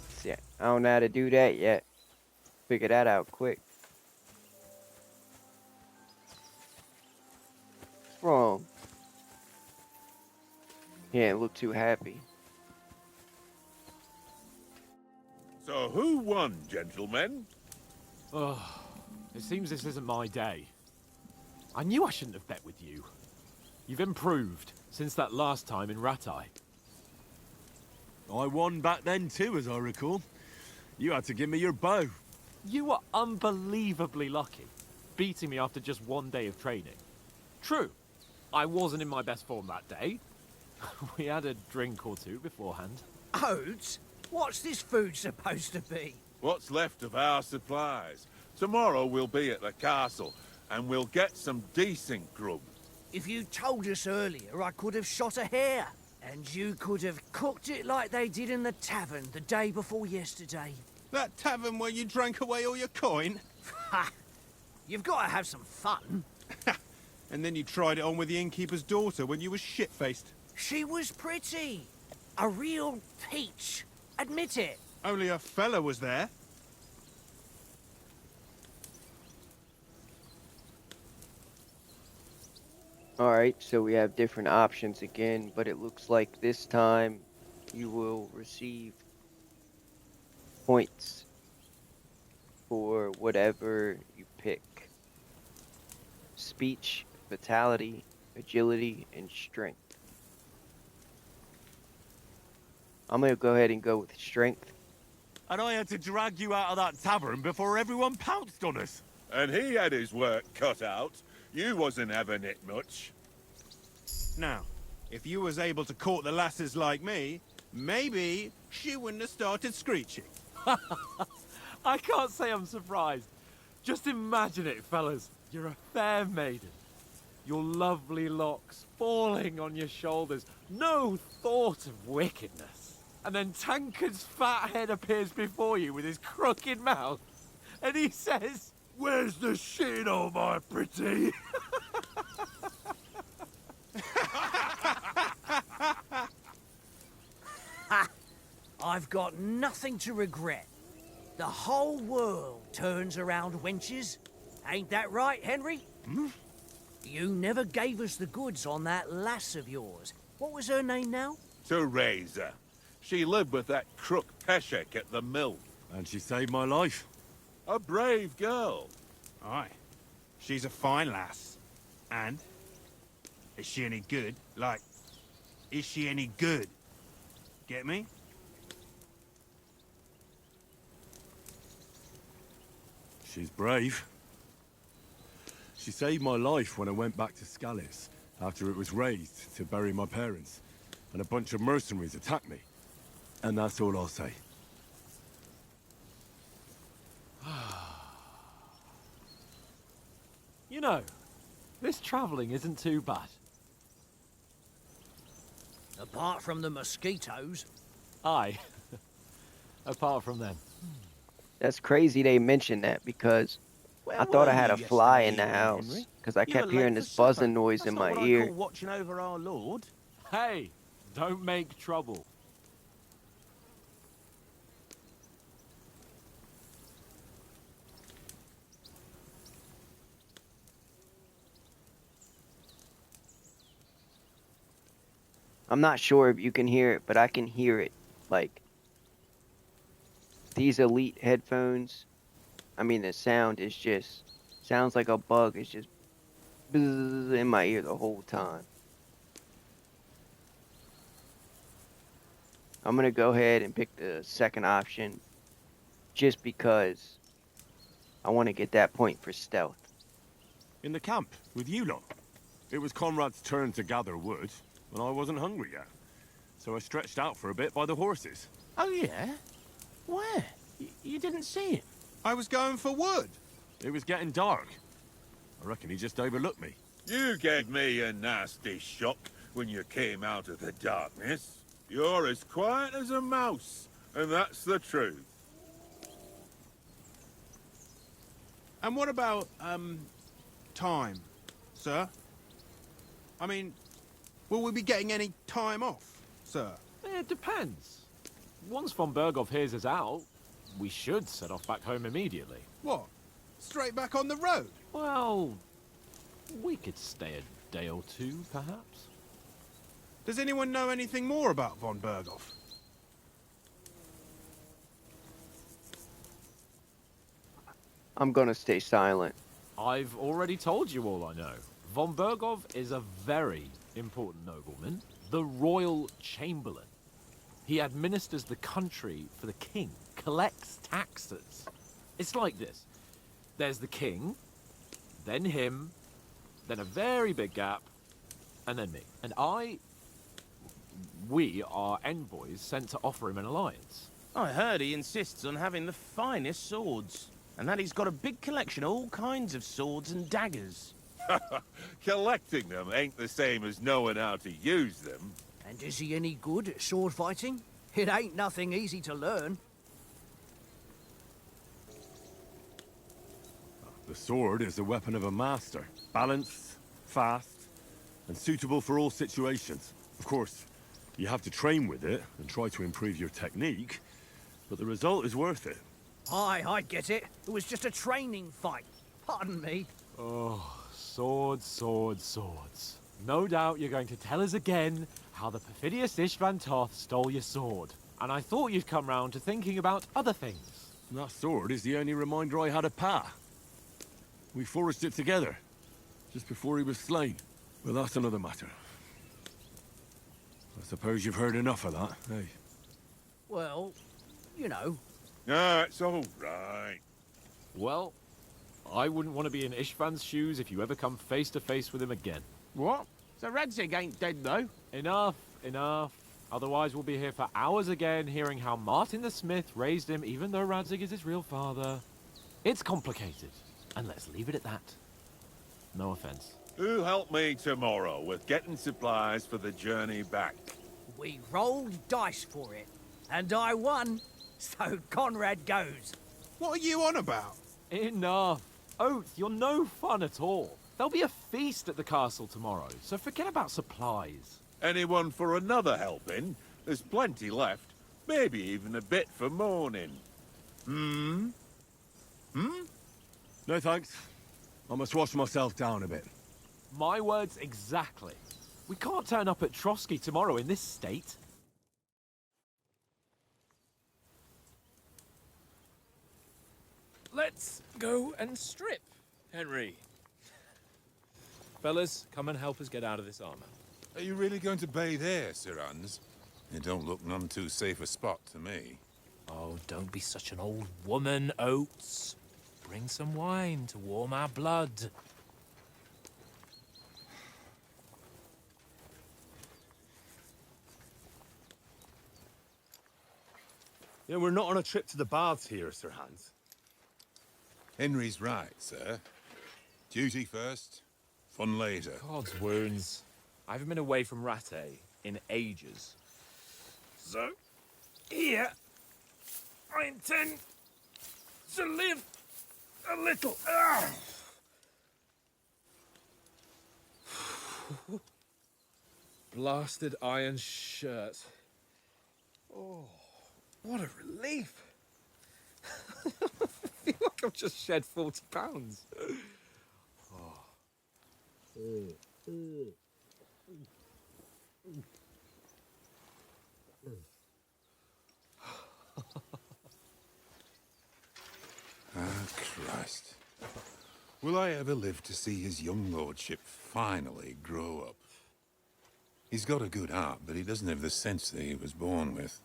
See, I don't know how to do that yet. Figure that out quick. What's wrong? He didn't look too happy. So who won, gentlemen? Oh, it seems this isn't my day. I knew I shouldn't have bet with you. You've improved since that last time in Ratai. I won back then too, as I recall. You had to give me your bow. You were unbelievably lucky, beating me after just one day of training. True, I wasn't in my best form that day. We had a drink or two beforehand. Oats? What's this food supposed to be? What's left of our supplies? Tomorrow we'll be at the castle, and we'll get some decent grub. If you told us earlier, I could have shot a hare. And you could have cooked it like they did in the tavern the day before yesterday. That tavern where you drank away all your coin? Ha! You've got to have some fun. And then you tried it on with the innkeeper's daughter when you were shit-faced. She was pretty. A real peach. Admit it. Only a fella was there. Alright, so we have different options again, but it looks like this time you will receive points for whatever you pick. Speech, vitality, agility, and strength. I'm gonna go ahead and go with strength. And I had to drag you out of that tavern before everyone pounced on us. And he had his work cut out. You wasn't having it much. Now, if you was able to court the lasses like me, maybe she wouldn't have started screeching. I can't say I'm surprised. Just imagine it, fellas. You're a fair maiden. Your lovely locks falling on your shoulders. No thought of wickedness. And then Tankard's fat head appears before you with his crooked mouth. And he says, "Where's the shit, oh my pretty?" I've got nothing to regret. The whole world turns around wenches. Ain't that right, Henry? Hmm? You never gave us the goods on that lass of yours. What was her name now? Teresa. She lived with that crook Peshek at the mill. And she saved my life. A brave girl. Aye. She's a fine lass. And? Is she any good? Like, is she any good? Get me? She's brave. She saved my life when I went back to Scallis after it was raised to bury my parents, and a bunch of mercenaries attacked me. And that's all I'll say. You know, this travelling isn't too bad. Apart from the mosquitoes. Aye. Apart from them. That's crazy they mentioned that because I thought I had a fly in the house because I kept hearing this buzzing noise in my ear. Watching over our lord. Hey, don't make trouble. I'm not sure if you can hear it, but I can hear it. Like, these Elite headphones, I mean, the sound is just, sounds like a bug. It's just bzzz in my ear the whole time. I'm going to go ahead and pick the second option just because I want to get that point for stealth. In the camp, with you lot. It was Conrad's turn to gather wood, and I wasn't hungry yet. So I stretched out for a bit by the horses. Oh, yeah? Where? You didn't see it? I was going for wood. It was getting dark. I reckon he just overlooked me. You gave me a nasty shock when you came out of the darkness. You're as quiet as a mouse, and that's the truth. And what about, time, sir? I mean, will we be getting any time off, sir? It depends. Once von Berghoff hears us out, we should set off back home immediately. What? Straight back on the road? Well, we could stay a day or two, perhaps. Does anyone know anything more about von Berghoff? I'm going to stay silent. I've already told you all I know. Von Berghoff is a very important nobleman, the royal chamberlain. He administers the country for the king, collects taxes. It's like this. There's the king, then him, then a very big gap, and then me. And we are envoys sent to offer him an alliance. I heard he insists on having the finest swords, and that he's got a big collection of all kinds of swords and daggers. Collecting them ain't the same as knowing how to use them. And is he any good at sword fighting? It ain't nothing easy to learn. The sword is the weapon of a master. Balanced, fast, and suitable for all situations. Of course, you have to train with it and try to improve your technique, but the result is worth it. Aye, I get it. It was just a training fight. Pardon me. Oh, swords, swords, swords. No doubt you're going to tell us again how the perfidious Istvan Toth stole your sword. And I thought you'd come round to thinking about other things. That sword is the only reminder I had of Pa. We forged it together, just before he was slain. But that's another matter. I suppose you've heard enough of that, eh? Well, you know. It's all right. Well, I wouldn't want to be in Istvan's shoes if you ever come face to face with him again. What? So Radzig ain't dead, though? Enough, enough. Otherwise we'll be here for hours again hearing how Martin the Smith raised him even though Radzig is his real father. It's complicated, and let's leave it at that. No offense. Who'll help me tomorrow with getting supplies for the journey back? We rolled dice for it, and I won, so Conrad goes. What are you on about? Enough. Oath, you're no fun at all. There'll be a feast at the castle tomorrow, so forget about supplies. Anyone for another helping? There's plenty left. Maybe even a bit for morning. Hmm? No thanks. I must wash myself down a bit. My words exactly. We can't turn up at Trosky tomorrow in this state. Let's go and strip, Henry. Fellas, come and help us get out of this armor. Are you really going to bathe here, Sir Hans? It don't look none too safe a spot to me. Oh, don't be such an old woman, Oates. Bring some wine to warm our blood. You know, we're not on a trip to the baths here, Sir Hans. Henry's right, sir. Duty first, fun later. God's wounds. I haven't been away from Rattay in ages. So, here, I intend to live a little. Blasted iron shirt. Oh, what a relief. I feel like I've just shed 40 pounds. Christ. Will I ever live to see his young lordship finally grow up? He's got a good heart, but he doesn't have the sense that he was born with.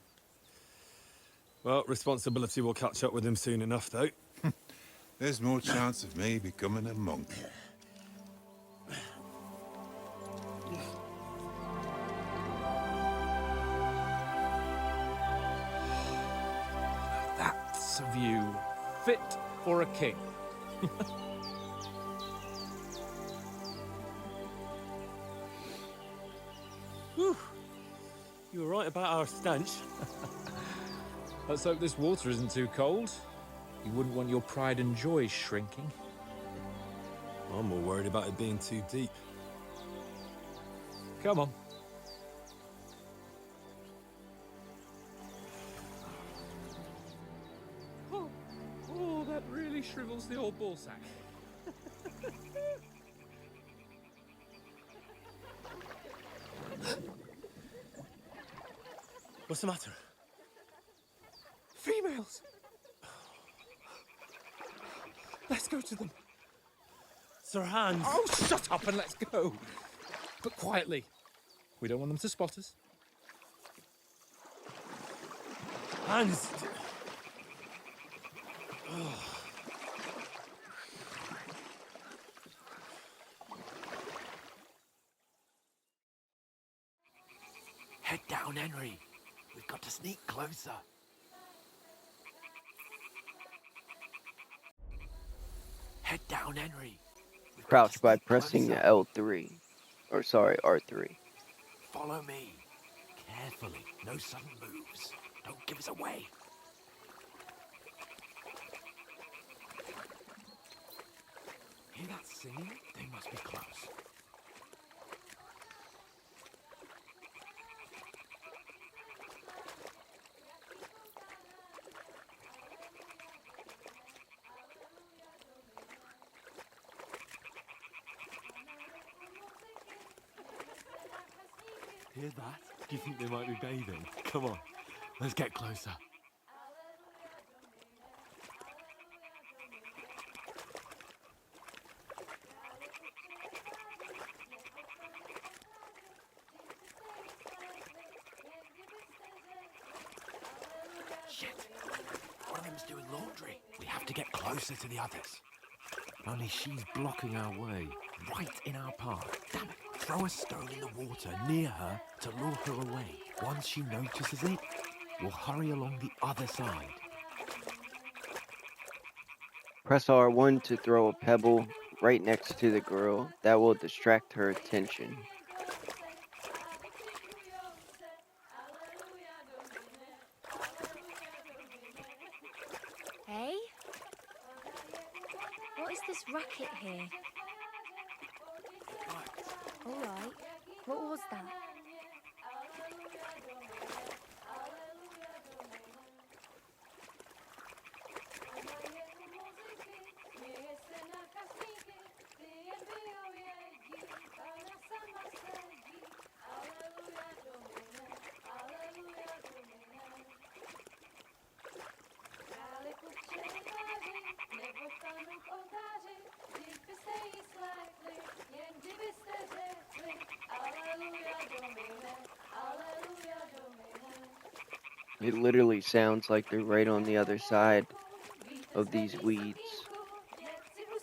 Well, responsibility will catch up with him soon enough, though. There's more chance of me becoming a monk. That's a view fit for a king. Whew. You were right about our stench. Let's hope this water isn't too cold. You wouldn't want your pride and joy shrinking. I'm more worried about it being too deep. Come on. Oh, that really shrivels the old ball sack. What's the matter? Females! Let's go to them. Sir Hans! Oh, shut up and let's go. But quietly. We don't want them to spot us. Hans! Head down, Henry. We've got to sneak closer. Head down, Henry. We've got Crouch to by sneak pressing closer. L3. Or sorry, R3. Follow me. Carefully. No sudden moves. Don't give us away. Hear that singing? They must be close. Hear that? Do you think they might be bathing? Come on, let's get closer. Shit! One of them's doing laundry. We have to get closer to the others. Only she's blocking our way, right in our path. Damn it! Throw a stone in the water near her to lure her away. Once she notices it, we'll hurry along the other side. Press R1 to throw a pebble right next to the girl. That will distract her attention. Hey? What is this racket here? Alright. What was that? It literally sounds like they're right on the other side of these weeds.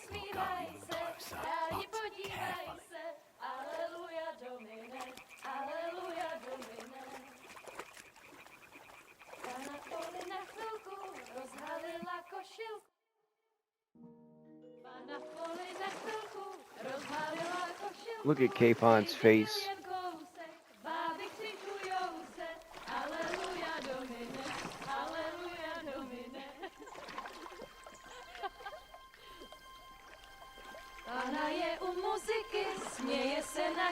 We'll go even closer, but carefully. Look at Capon's face.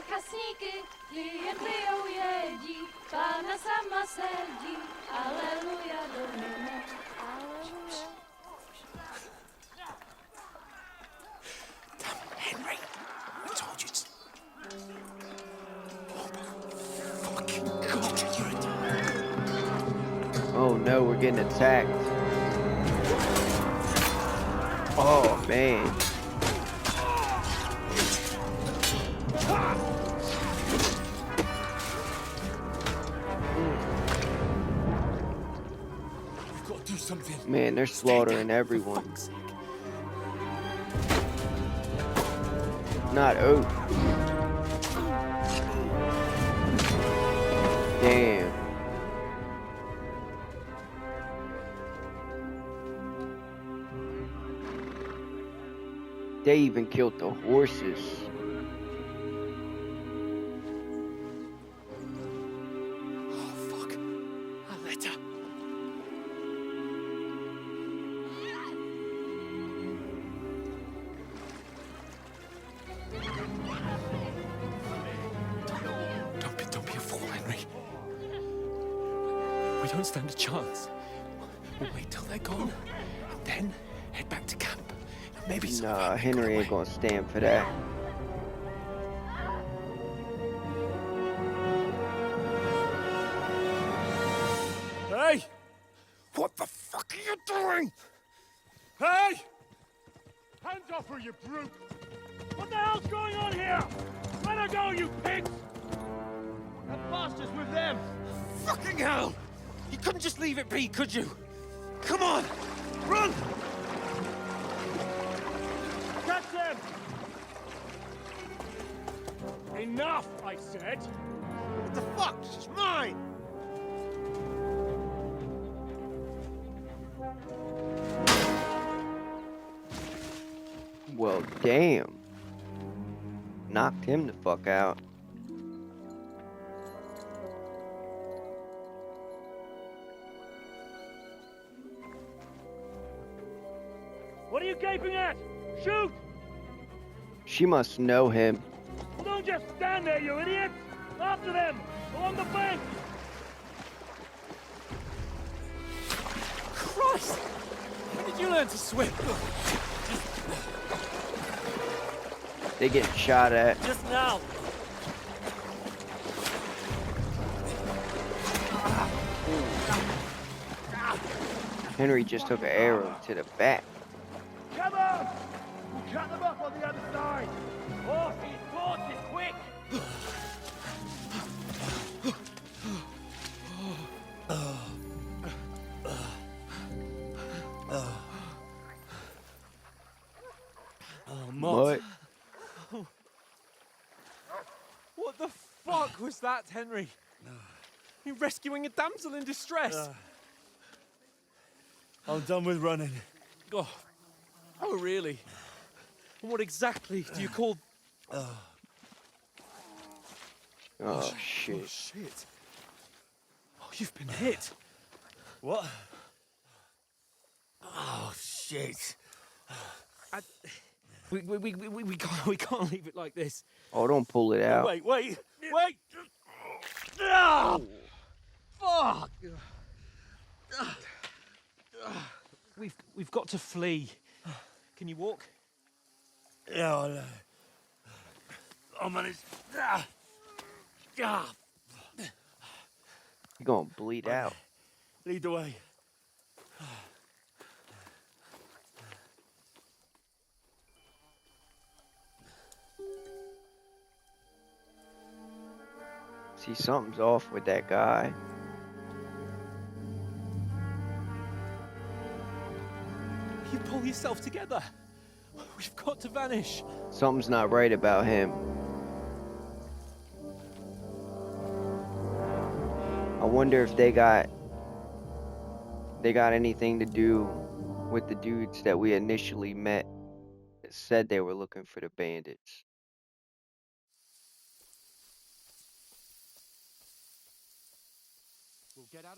zákazníky, ty jen pijou jedí, Pán na sama sedí, aleluja, Domine, aleluja. Henry, I told you to... Oh no, we're getting attacked. Oh man. We've got to do something. Man, they're slaughtering everyone. Not oak. Damn. They even killed the horses. Oh, fuck. A letter. Don't be a fool, Henry. We don't stand a chance. We'll wait till they're gone, and then head back to camp. Maybe Nah, Henry ain't gonna stand for that. Hey! What the fuck are you doing? Hey! Hands off her, you brute! What the hell's going on here? Let her go, you pigs! That bastard's with them! Fucking hell! You couldn't just leave it be, could you? Come on! Run! Catch them! Enough, I said! What the fuck? She's mine! Well, damn. Knocked him the fuck out. What are you gaping at? Shoot! She must know him. Well, don't just stand there, you idiot! After them! Along the bank! Christ! When did you learn to swim? They getting shot at. Just now! Henry just took an arrow to the back. Come on! We'll cut them up on the other side! Horses, horses, quick! What? What the fuck was that, Henry? You rescuing a damsel in distress? I'm done with running. Oh, really? And what exactly do you call... Oh shit. Shit. Oh, you've been hit. What? Oh, shit. We can't leave it like this. Oh, don't pull it out. Wait! Ah! Fuck! We've got to flee. Can you walk? Yeah, I know. I'll manage. Ah! You're gonna bleed out. Lead the way. See, something's off with that guy. You pull yourself together. We've got to vanish. Something's not right about him. I wonder if they got anything to do with the dudes that we initially met that said they were looking for the bandits.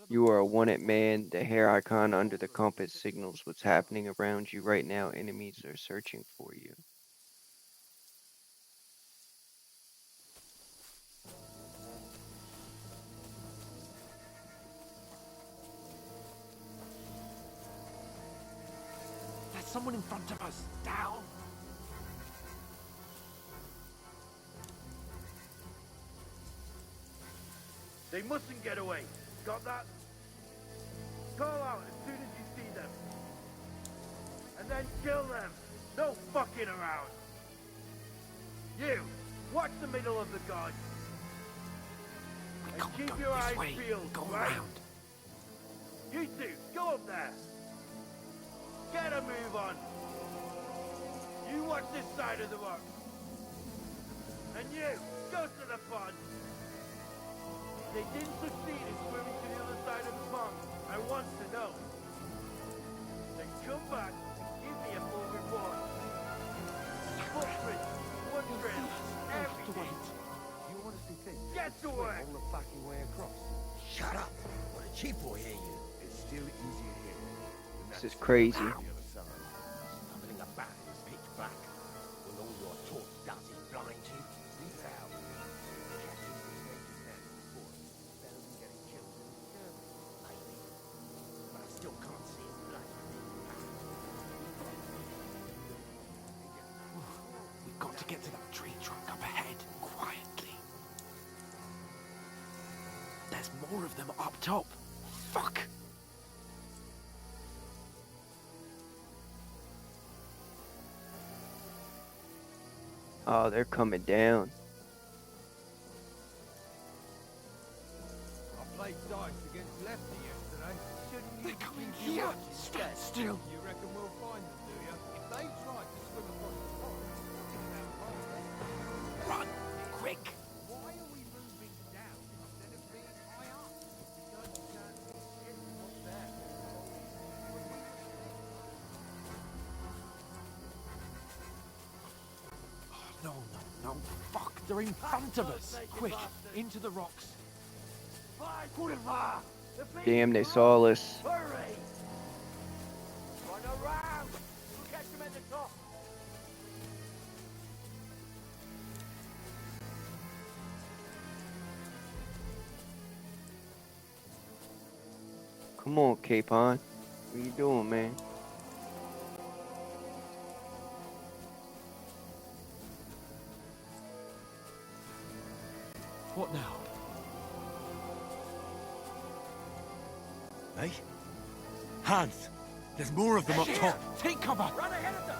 You are a wanted man. The hair icon under the compass signals what's happening around you right now. Enemies are searching for you. someone in front of us. Down. They mustn't get away. Got that? Call out as soon as you see them. And then kill them. No fucking around. You, watch the middle of the guard. And keep your eyes peeled, Go right? around. You two, go up there. Get a move on. You watch this side of the rock. And you, go to the pond. They didn't succeed in swimming to the other side of the pond. I want to know. Then come back and give me a full report. Footprints, footprints, everything. You want to see things? Get to work! All the fucking way across. Shut up! What a cheap boy hear you. It's still easier here. This is crazy. The other side. Stumbling about in the pitch black. Will all your talk does is blind you? Leave out. Better than getting killed in the skirmish, maybe. But I still can't see his blood. We've got to get to that tree trunk up ahead, quietly. There's more of them up top. Fuck! Oh, they're coming down. I played dice against Lefty yesterday. Shouldn't you They're coming be here. watching Stand instead? still. You reckon we'll find them, do you? If they try to swim across the pond, it's down high. Run! Quick! Why are we moving down instead of being high up? Because we can't see shit up there. No, no, no. Fuck! They're in front of us. Quick! Into the rocks. Damn, they saw us. Hurry! Run around! We'll catch them at the top. Come on, Capon. What you doing, man? What now? Hey? Hans! There's more of them up top. Take cover! Run ahead of them!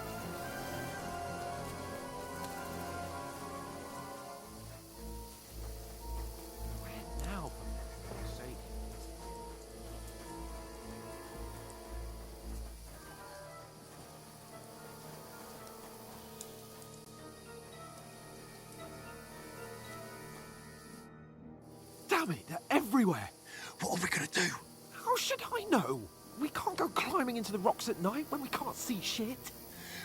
Where now, for fuck's sake? Damn it, they're everywhere! What are we gonna do? How should I know? We can't go climbing into the rocks at night when we can't see shit.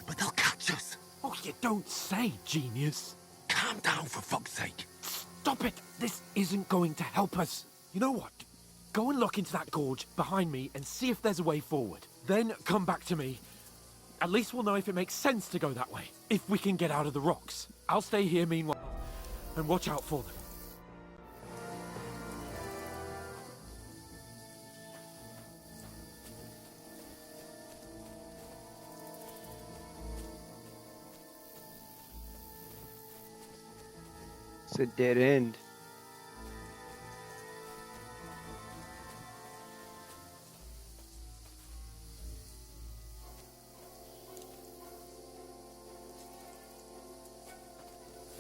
But they'll catch us. Oh, you don't say, genius. Calm down, for fuck's sake. Stop it! This isn't going to help us. You know what? Go and look into that gorge behind me and see if there's a way forward. Then come back to me. At least we'll know if it makes sense to go that way. If we can get out of the rocks. I'll stay here meanwhile and watch out for them. It's a dead end.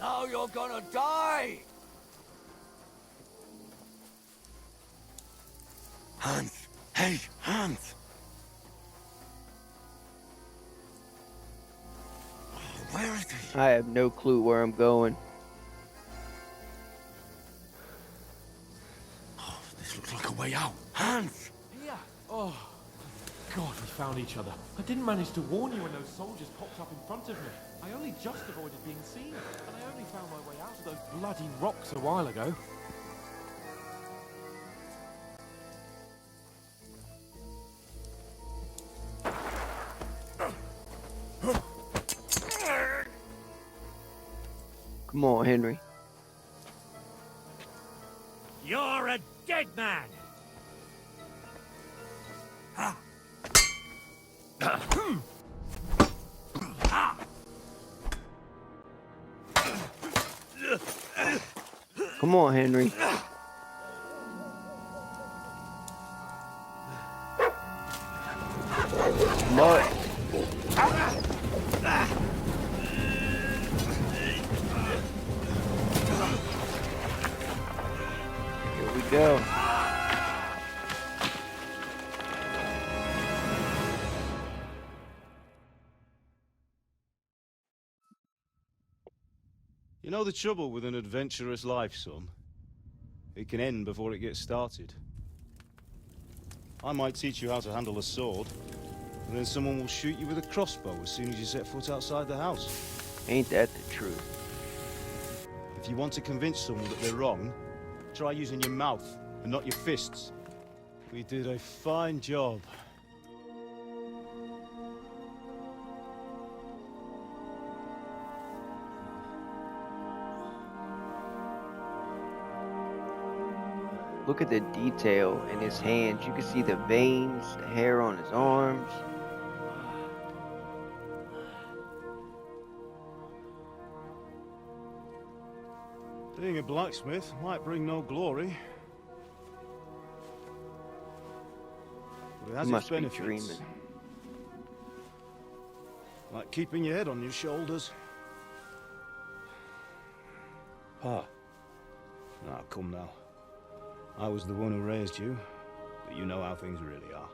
Now you're gonna die! Hans! Hey, Hans! Where is he? I have no clue where I'm going. This looks like a way out. Hans! Yeah. Oh, God, we found each other. I didn't manage to warn you when those soldiers popped up in front of me. I only just avoided being seen, and I only found my way out of those bloody rocks a while ago. Come on, Henry. You're a dead man! Come on, Henry. Mud. Here we go. You know the trouble with an adventurous life, son? It can end before it gets started. I might teach you how to handle a sword, and then someone will shoot you with a crossbow as soon as you set foot outside the house. Ain't that the truth? If you want to convince someone that they're wrong, try using your mouth and not your fists. We did a fine job. Look at the detail in his hands. You can see the veins, the hair on his arms. Being a blacksmith might bring no glory, but it has He its must be benefits. dreaming. Like keeping your head on your shoulders. Pa. Now, come now. I was the one who raised you, but you know how things really are.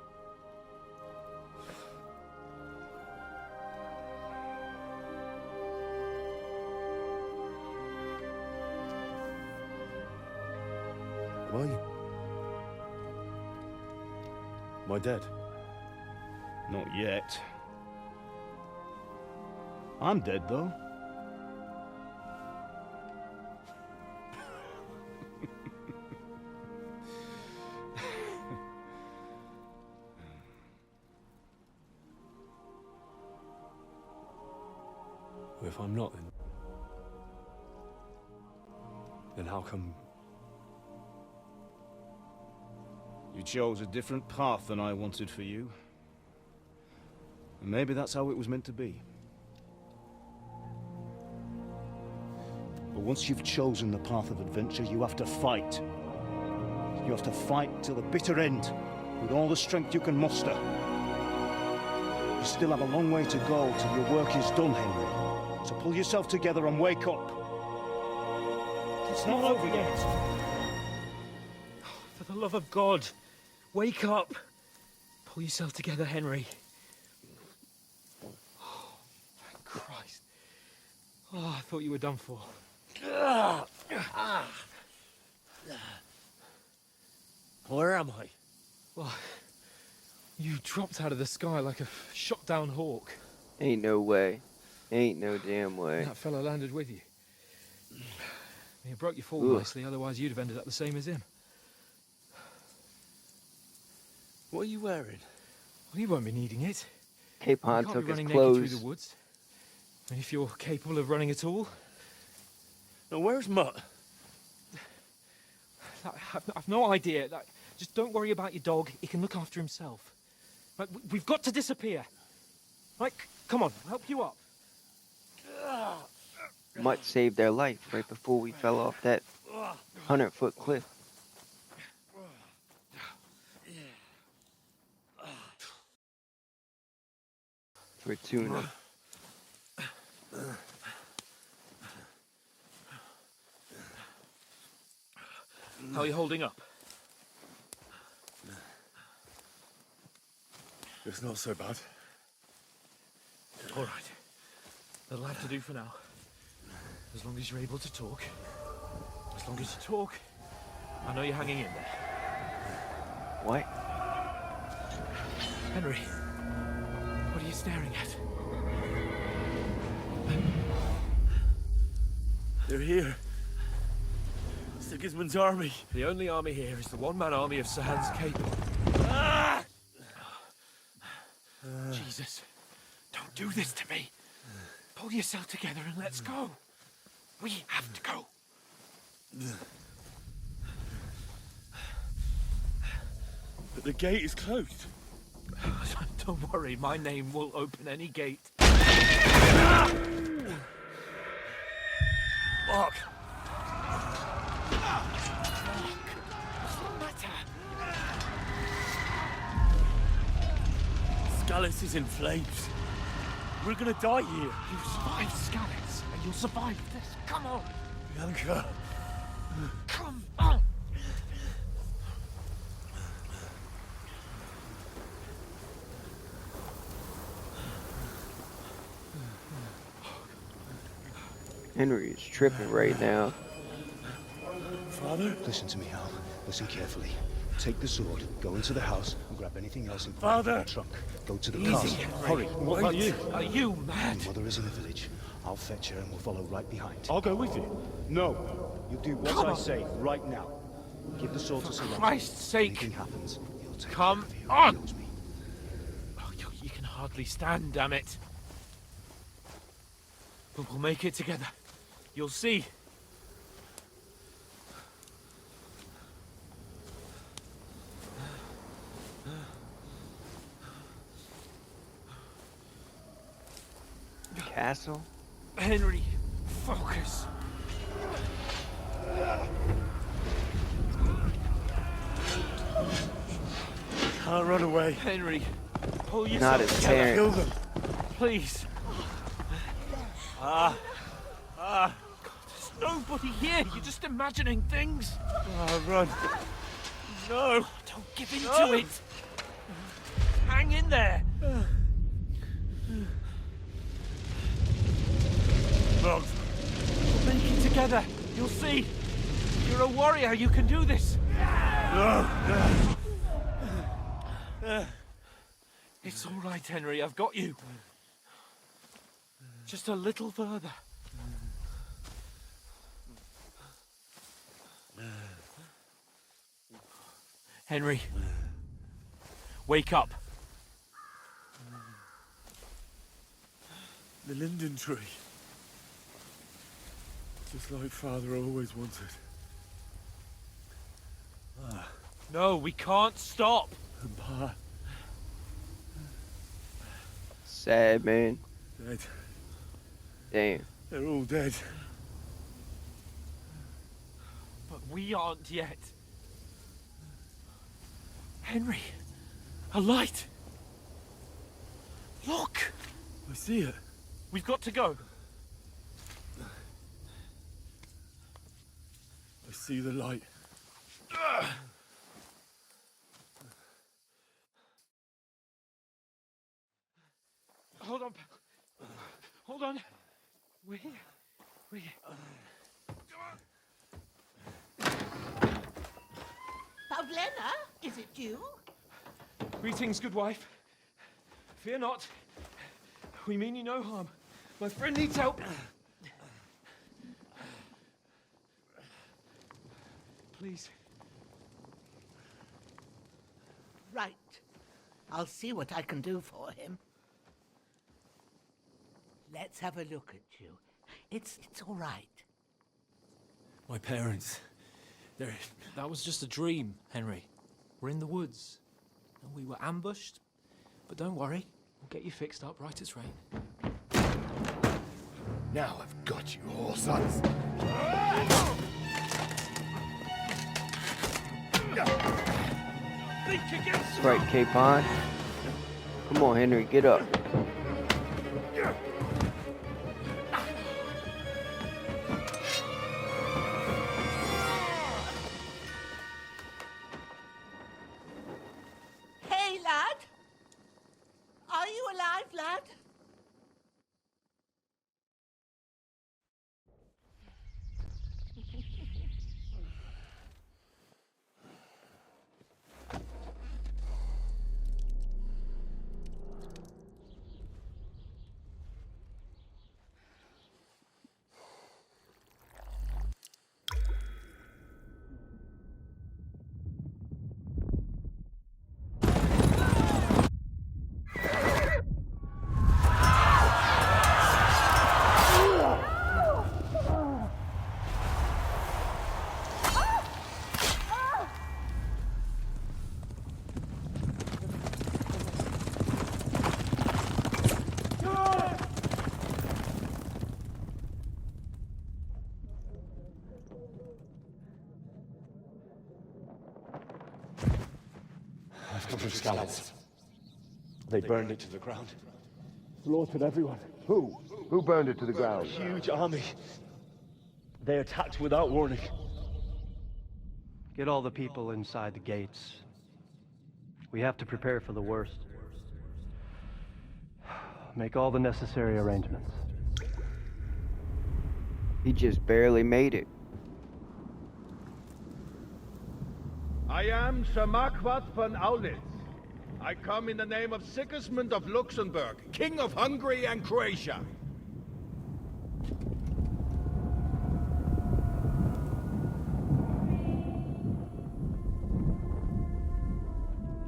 Am I dead? Not yet. I'm dead, though. If I'm not, then how come? You chose a different path than I wanted for you. And maybe that's how it was meant to be. But once you've chosen the path of adventure, you have to fight. You have to fight till the bitter end, with all the strength you can muster. You still have a long way to go till your work is done, Henry. So pull yourself together and wake up. It's not over yet. For the love of God, wake up. Pull yourself together, Henry. Oh, thank Christ. Oh, I thought you were done for. Where am I? Well, you dropped out of the sky like a shot-down hawk. Ain't no way. Ain't no damn way. That fella landed with you. He broke your fall Ugh. nicely, otherwise you'd have ended up the same as him. What are you wearing? Well, you won't be needing it. Capon You can't took be his running naked through clothes. the woods. And if you're capable of running at all. Now, where's Mutt? I've no idea. Just don't worry about your dog. He can look after himself. Like, we've got to disappear. Like, come on, I'll help you up. Mutt saved their life right before we fell off that 100-foot cliff. For tuna. How are you holding up? It's not so bad. All right. That'll have to do for now. As long as you're able to talk. As long as you talk, I know you're hanging in there. What? Henry, what are you staring at? They're here. Sigismund's army. The only army here is the one-man army of Sir Hans Capon. Jesus, don't do this to me. Pull yourself together and let's go. We have to go. But the gate is closed. Don't worry, my name will open any gate. Mark, Scallis is in flames. We're gonna die here. You survived Scallis, and you'll survive this. Come on. Bianca. Come on. Henry is tripping right now. Father? Listen to me, Hal. Listen carefully. Take the sword, go into the house, and grab anything else in the trunk. Go to the castle. Hurry. What about you? Are you mad? Your mother is in the village. I'll fetch her and we'll follow right behind. I'll go with you. No. You do what I say right now. Give the sword to Sir For Christ's sake. Anything happens, he'll take Come care of you. on. He knows me. Oh, you can hardly stand, damn it. But we'll make it together. You'll see. Castle? Henry, focus. Can't run away. Henry, pull yourself Not his together. parents. Kill them. Please. God, there's nobody here. You're just imagining things. Run. No, don't give in to it. Hang in there. Wrong. We'll make it together. You'll see. You're a warrior. You can do this. It's all right, Henry. I've got you. Just a little further. Henry, wake up. The linden tree. Just like Father always wanted. No, we can't stop. And Pa, Sad, man. dead. Damn. They're all dead. But we aren't yet. Henry, a light. Look. I see it. We've got to go. I see the light. Hold on. Hold on. We're here. We're here. Pavlena, is it you? Greetings, good wife. Fear not. We mean you no harm. My friend needs help. Please. Right. I'll see what I can do for him. Let's have a look at you. It's all right. My parents. That was just a dream, Henry. We're in the woods. And we were ambushed. But don't worry. We'll get you fixed up right as rain. Now I've got you, all sons. That's right, Capon. Come on, Henry, get up. Hey, lad! Are you alive, lad? I've come from Scallis. They burned it to the ground. Slaughtered everyone. Who? Who burned it to the ground? Huge army. They attacked without warning. Get all the people inside the gates. We have to prepare for the worst. Make all the necessary arrangements. He just barely made it. I am Sir Marquardt von Aulitz. I come in the name of Sigismund of Luxembourg, King of Hungary and Croatia.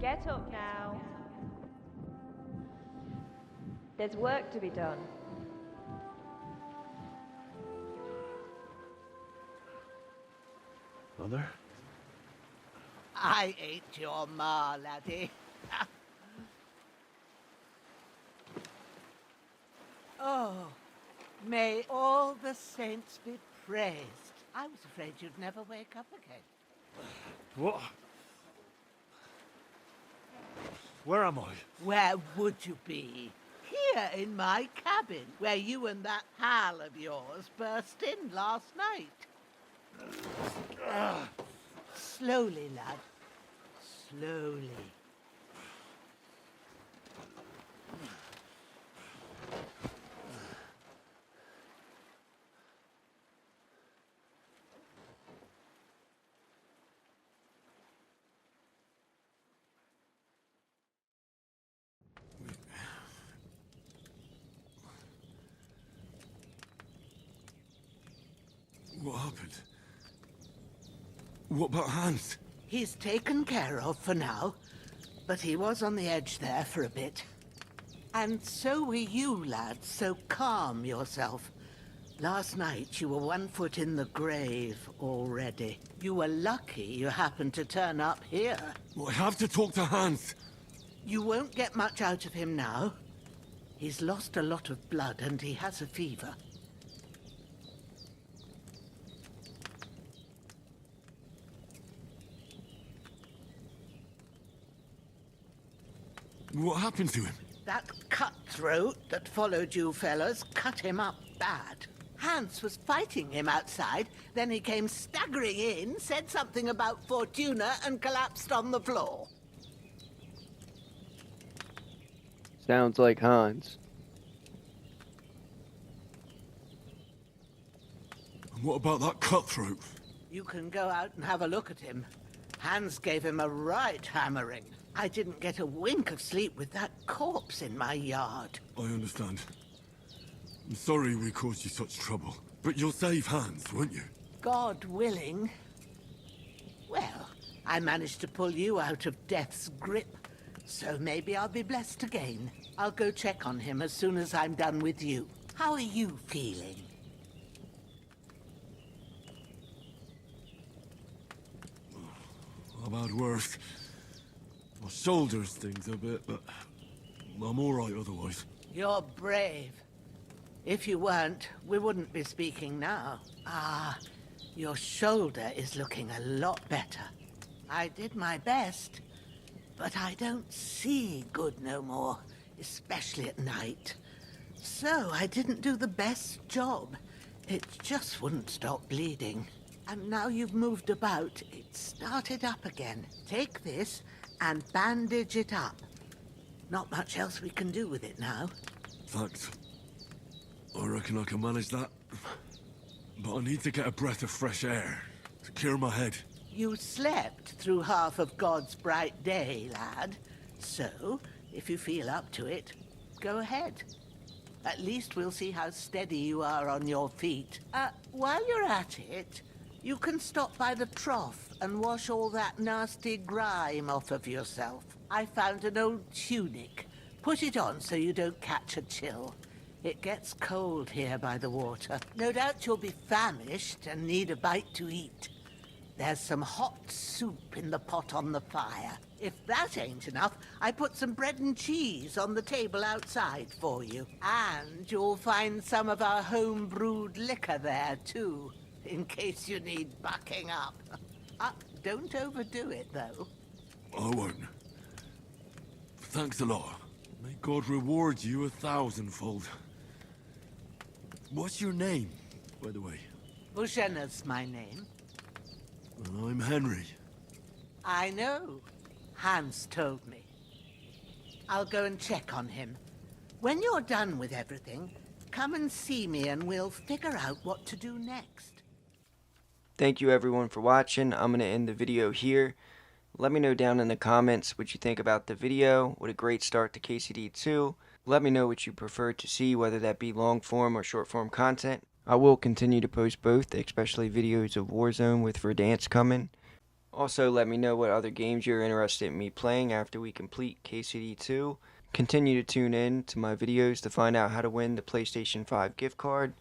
Get up now. There's work to be done. Mother? I ain't your ma, laddie. Oh, may all the saints be praised. I was afraid you'd never wake up again. What? Where am I? Where would you be? Here in my cabin, where you and that pal of yours burst in last night. Slowly, lad. Slowly. What happened? What about Hans? He's taken care of for now, but he was on the edge there for a bit. And so were you, lad, so calm yourself. Last night you were 1 foot in the grave already. You were lucky you happened to turn up here. Well, I have to talk to Hans. You won't get much out of him now. He's lost a lot of blood and he has a fever. What happened to him? That cutthroat that followed you fellas cut him up bad. Hans was fighting him outside, then he came staggering in, said something about Fortuna, and collapsed on the floor. Sounds like Hans. And what about that cutthroat? You can go out and have a look at him. Hans gave him a right hammering. I didn't get a wink of sleep with that corpse in my yard. I understand. I'm sorry we caused you such trouble. But you'll save Hans, won't you? God willing. Well, I managed to pull you out of death's grip, so maybe I'll be blessed again. I'll go check on him as soon as I'm done with you. How are you feeling? I've had worse. My shoulders stings a bit, but I'm all right otherwise. You're brave. If you weren't, we wouldn't be speaking now. Ah, your shoulder is looking a lot better. I did my best, but I don't see good no more, especially at night. So I didn't do the best job. It just wouldn't stop bleeding. And now you've moved about, it started up again. Take this and bandage it up. Not much else we can do with it now. Thanks. I reckon I can manage that. But I need to get a breath of fresh air to clear my head. You slept through half of God's bright day, lad. So, if you feel up to it, go ahead. At least we'll see how steady you are on your feet. While you're at it, you can stop by the trough and wash all that nasty grime off of yourself. I found an old tunic. Put it on so you don't catch a chill. It gets cold here by the water. No doubt you'll be famished and need a bite to eat. There's some hot soup in the pot on the fire. If that ain't enough, I put some bread and cheese on the table outside for you. And you'll find some of our home-brewed liquor there, too, in case you need bucking up. Don't overdo it, though. I won't. Thanks a lot. May God reward you 1,000-fold. What's your name, by the way? Bushenna's my name. Well, I'm Henry. I know. Hans told me. I'll go and check on him. When you're done with everything, come and see me and we'll figure out what to do next. Thank you everyone for watching. I'm going to end the video here. Let me know down in the comments what you think about the video. What a great start to KCD2. Let me know what you prefer to see, whether that be long form or short form content. I will continue to post both, especially videos of Warzone with Verdansk coming. Also, let me know what other games you're interested in me playing after we complete KCD2. Continue to tune in to my videos to find out how to win the PlayStation 5 gift card.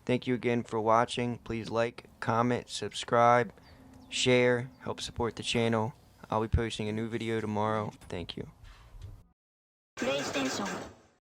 Thank you again for watching. Please like, comment, subscribe, share, help support the channel. I'll be posting a new video tomorrow. Thank you. PlayStation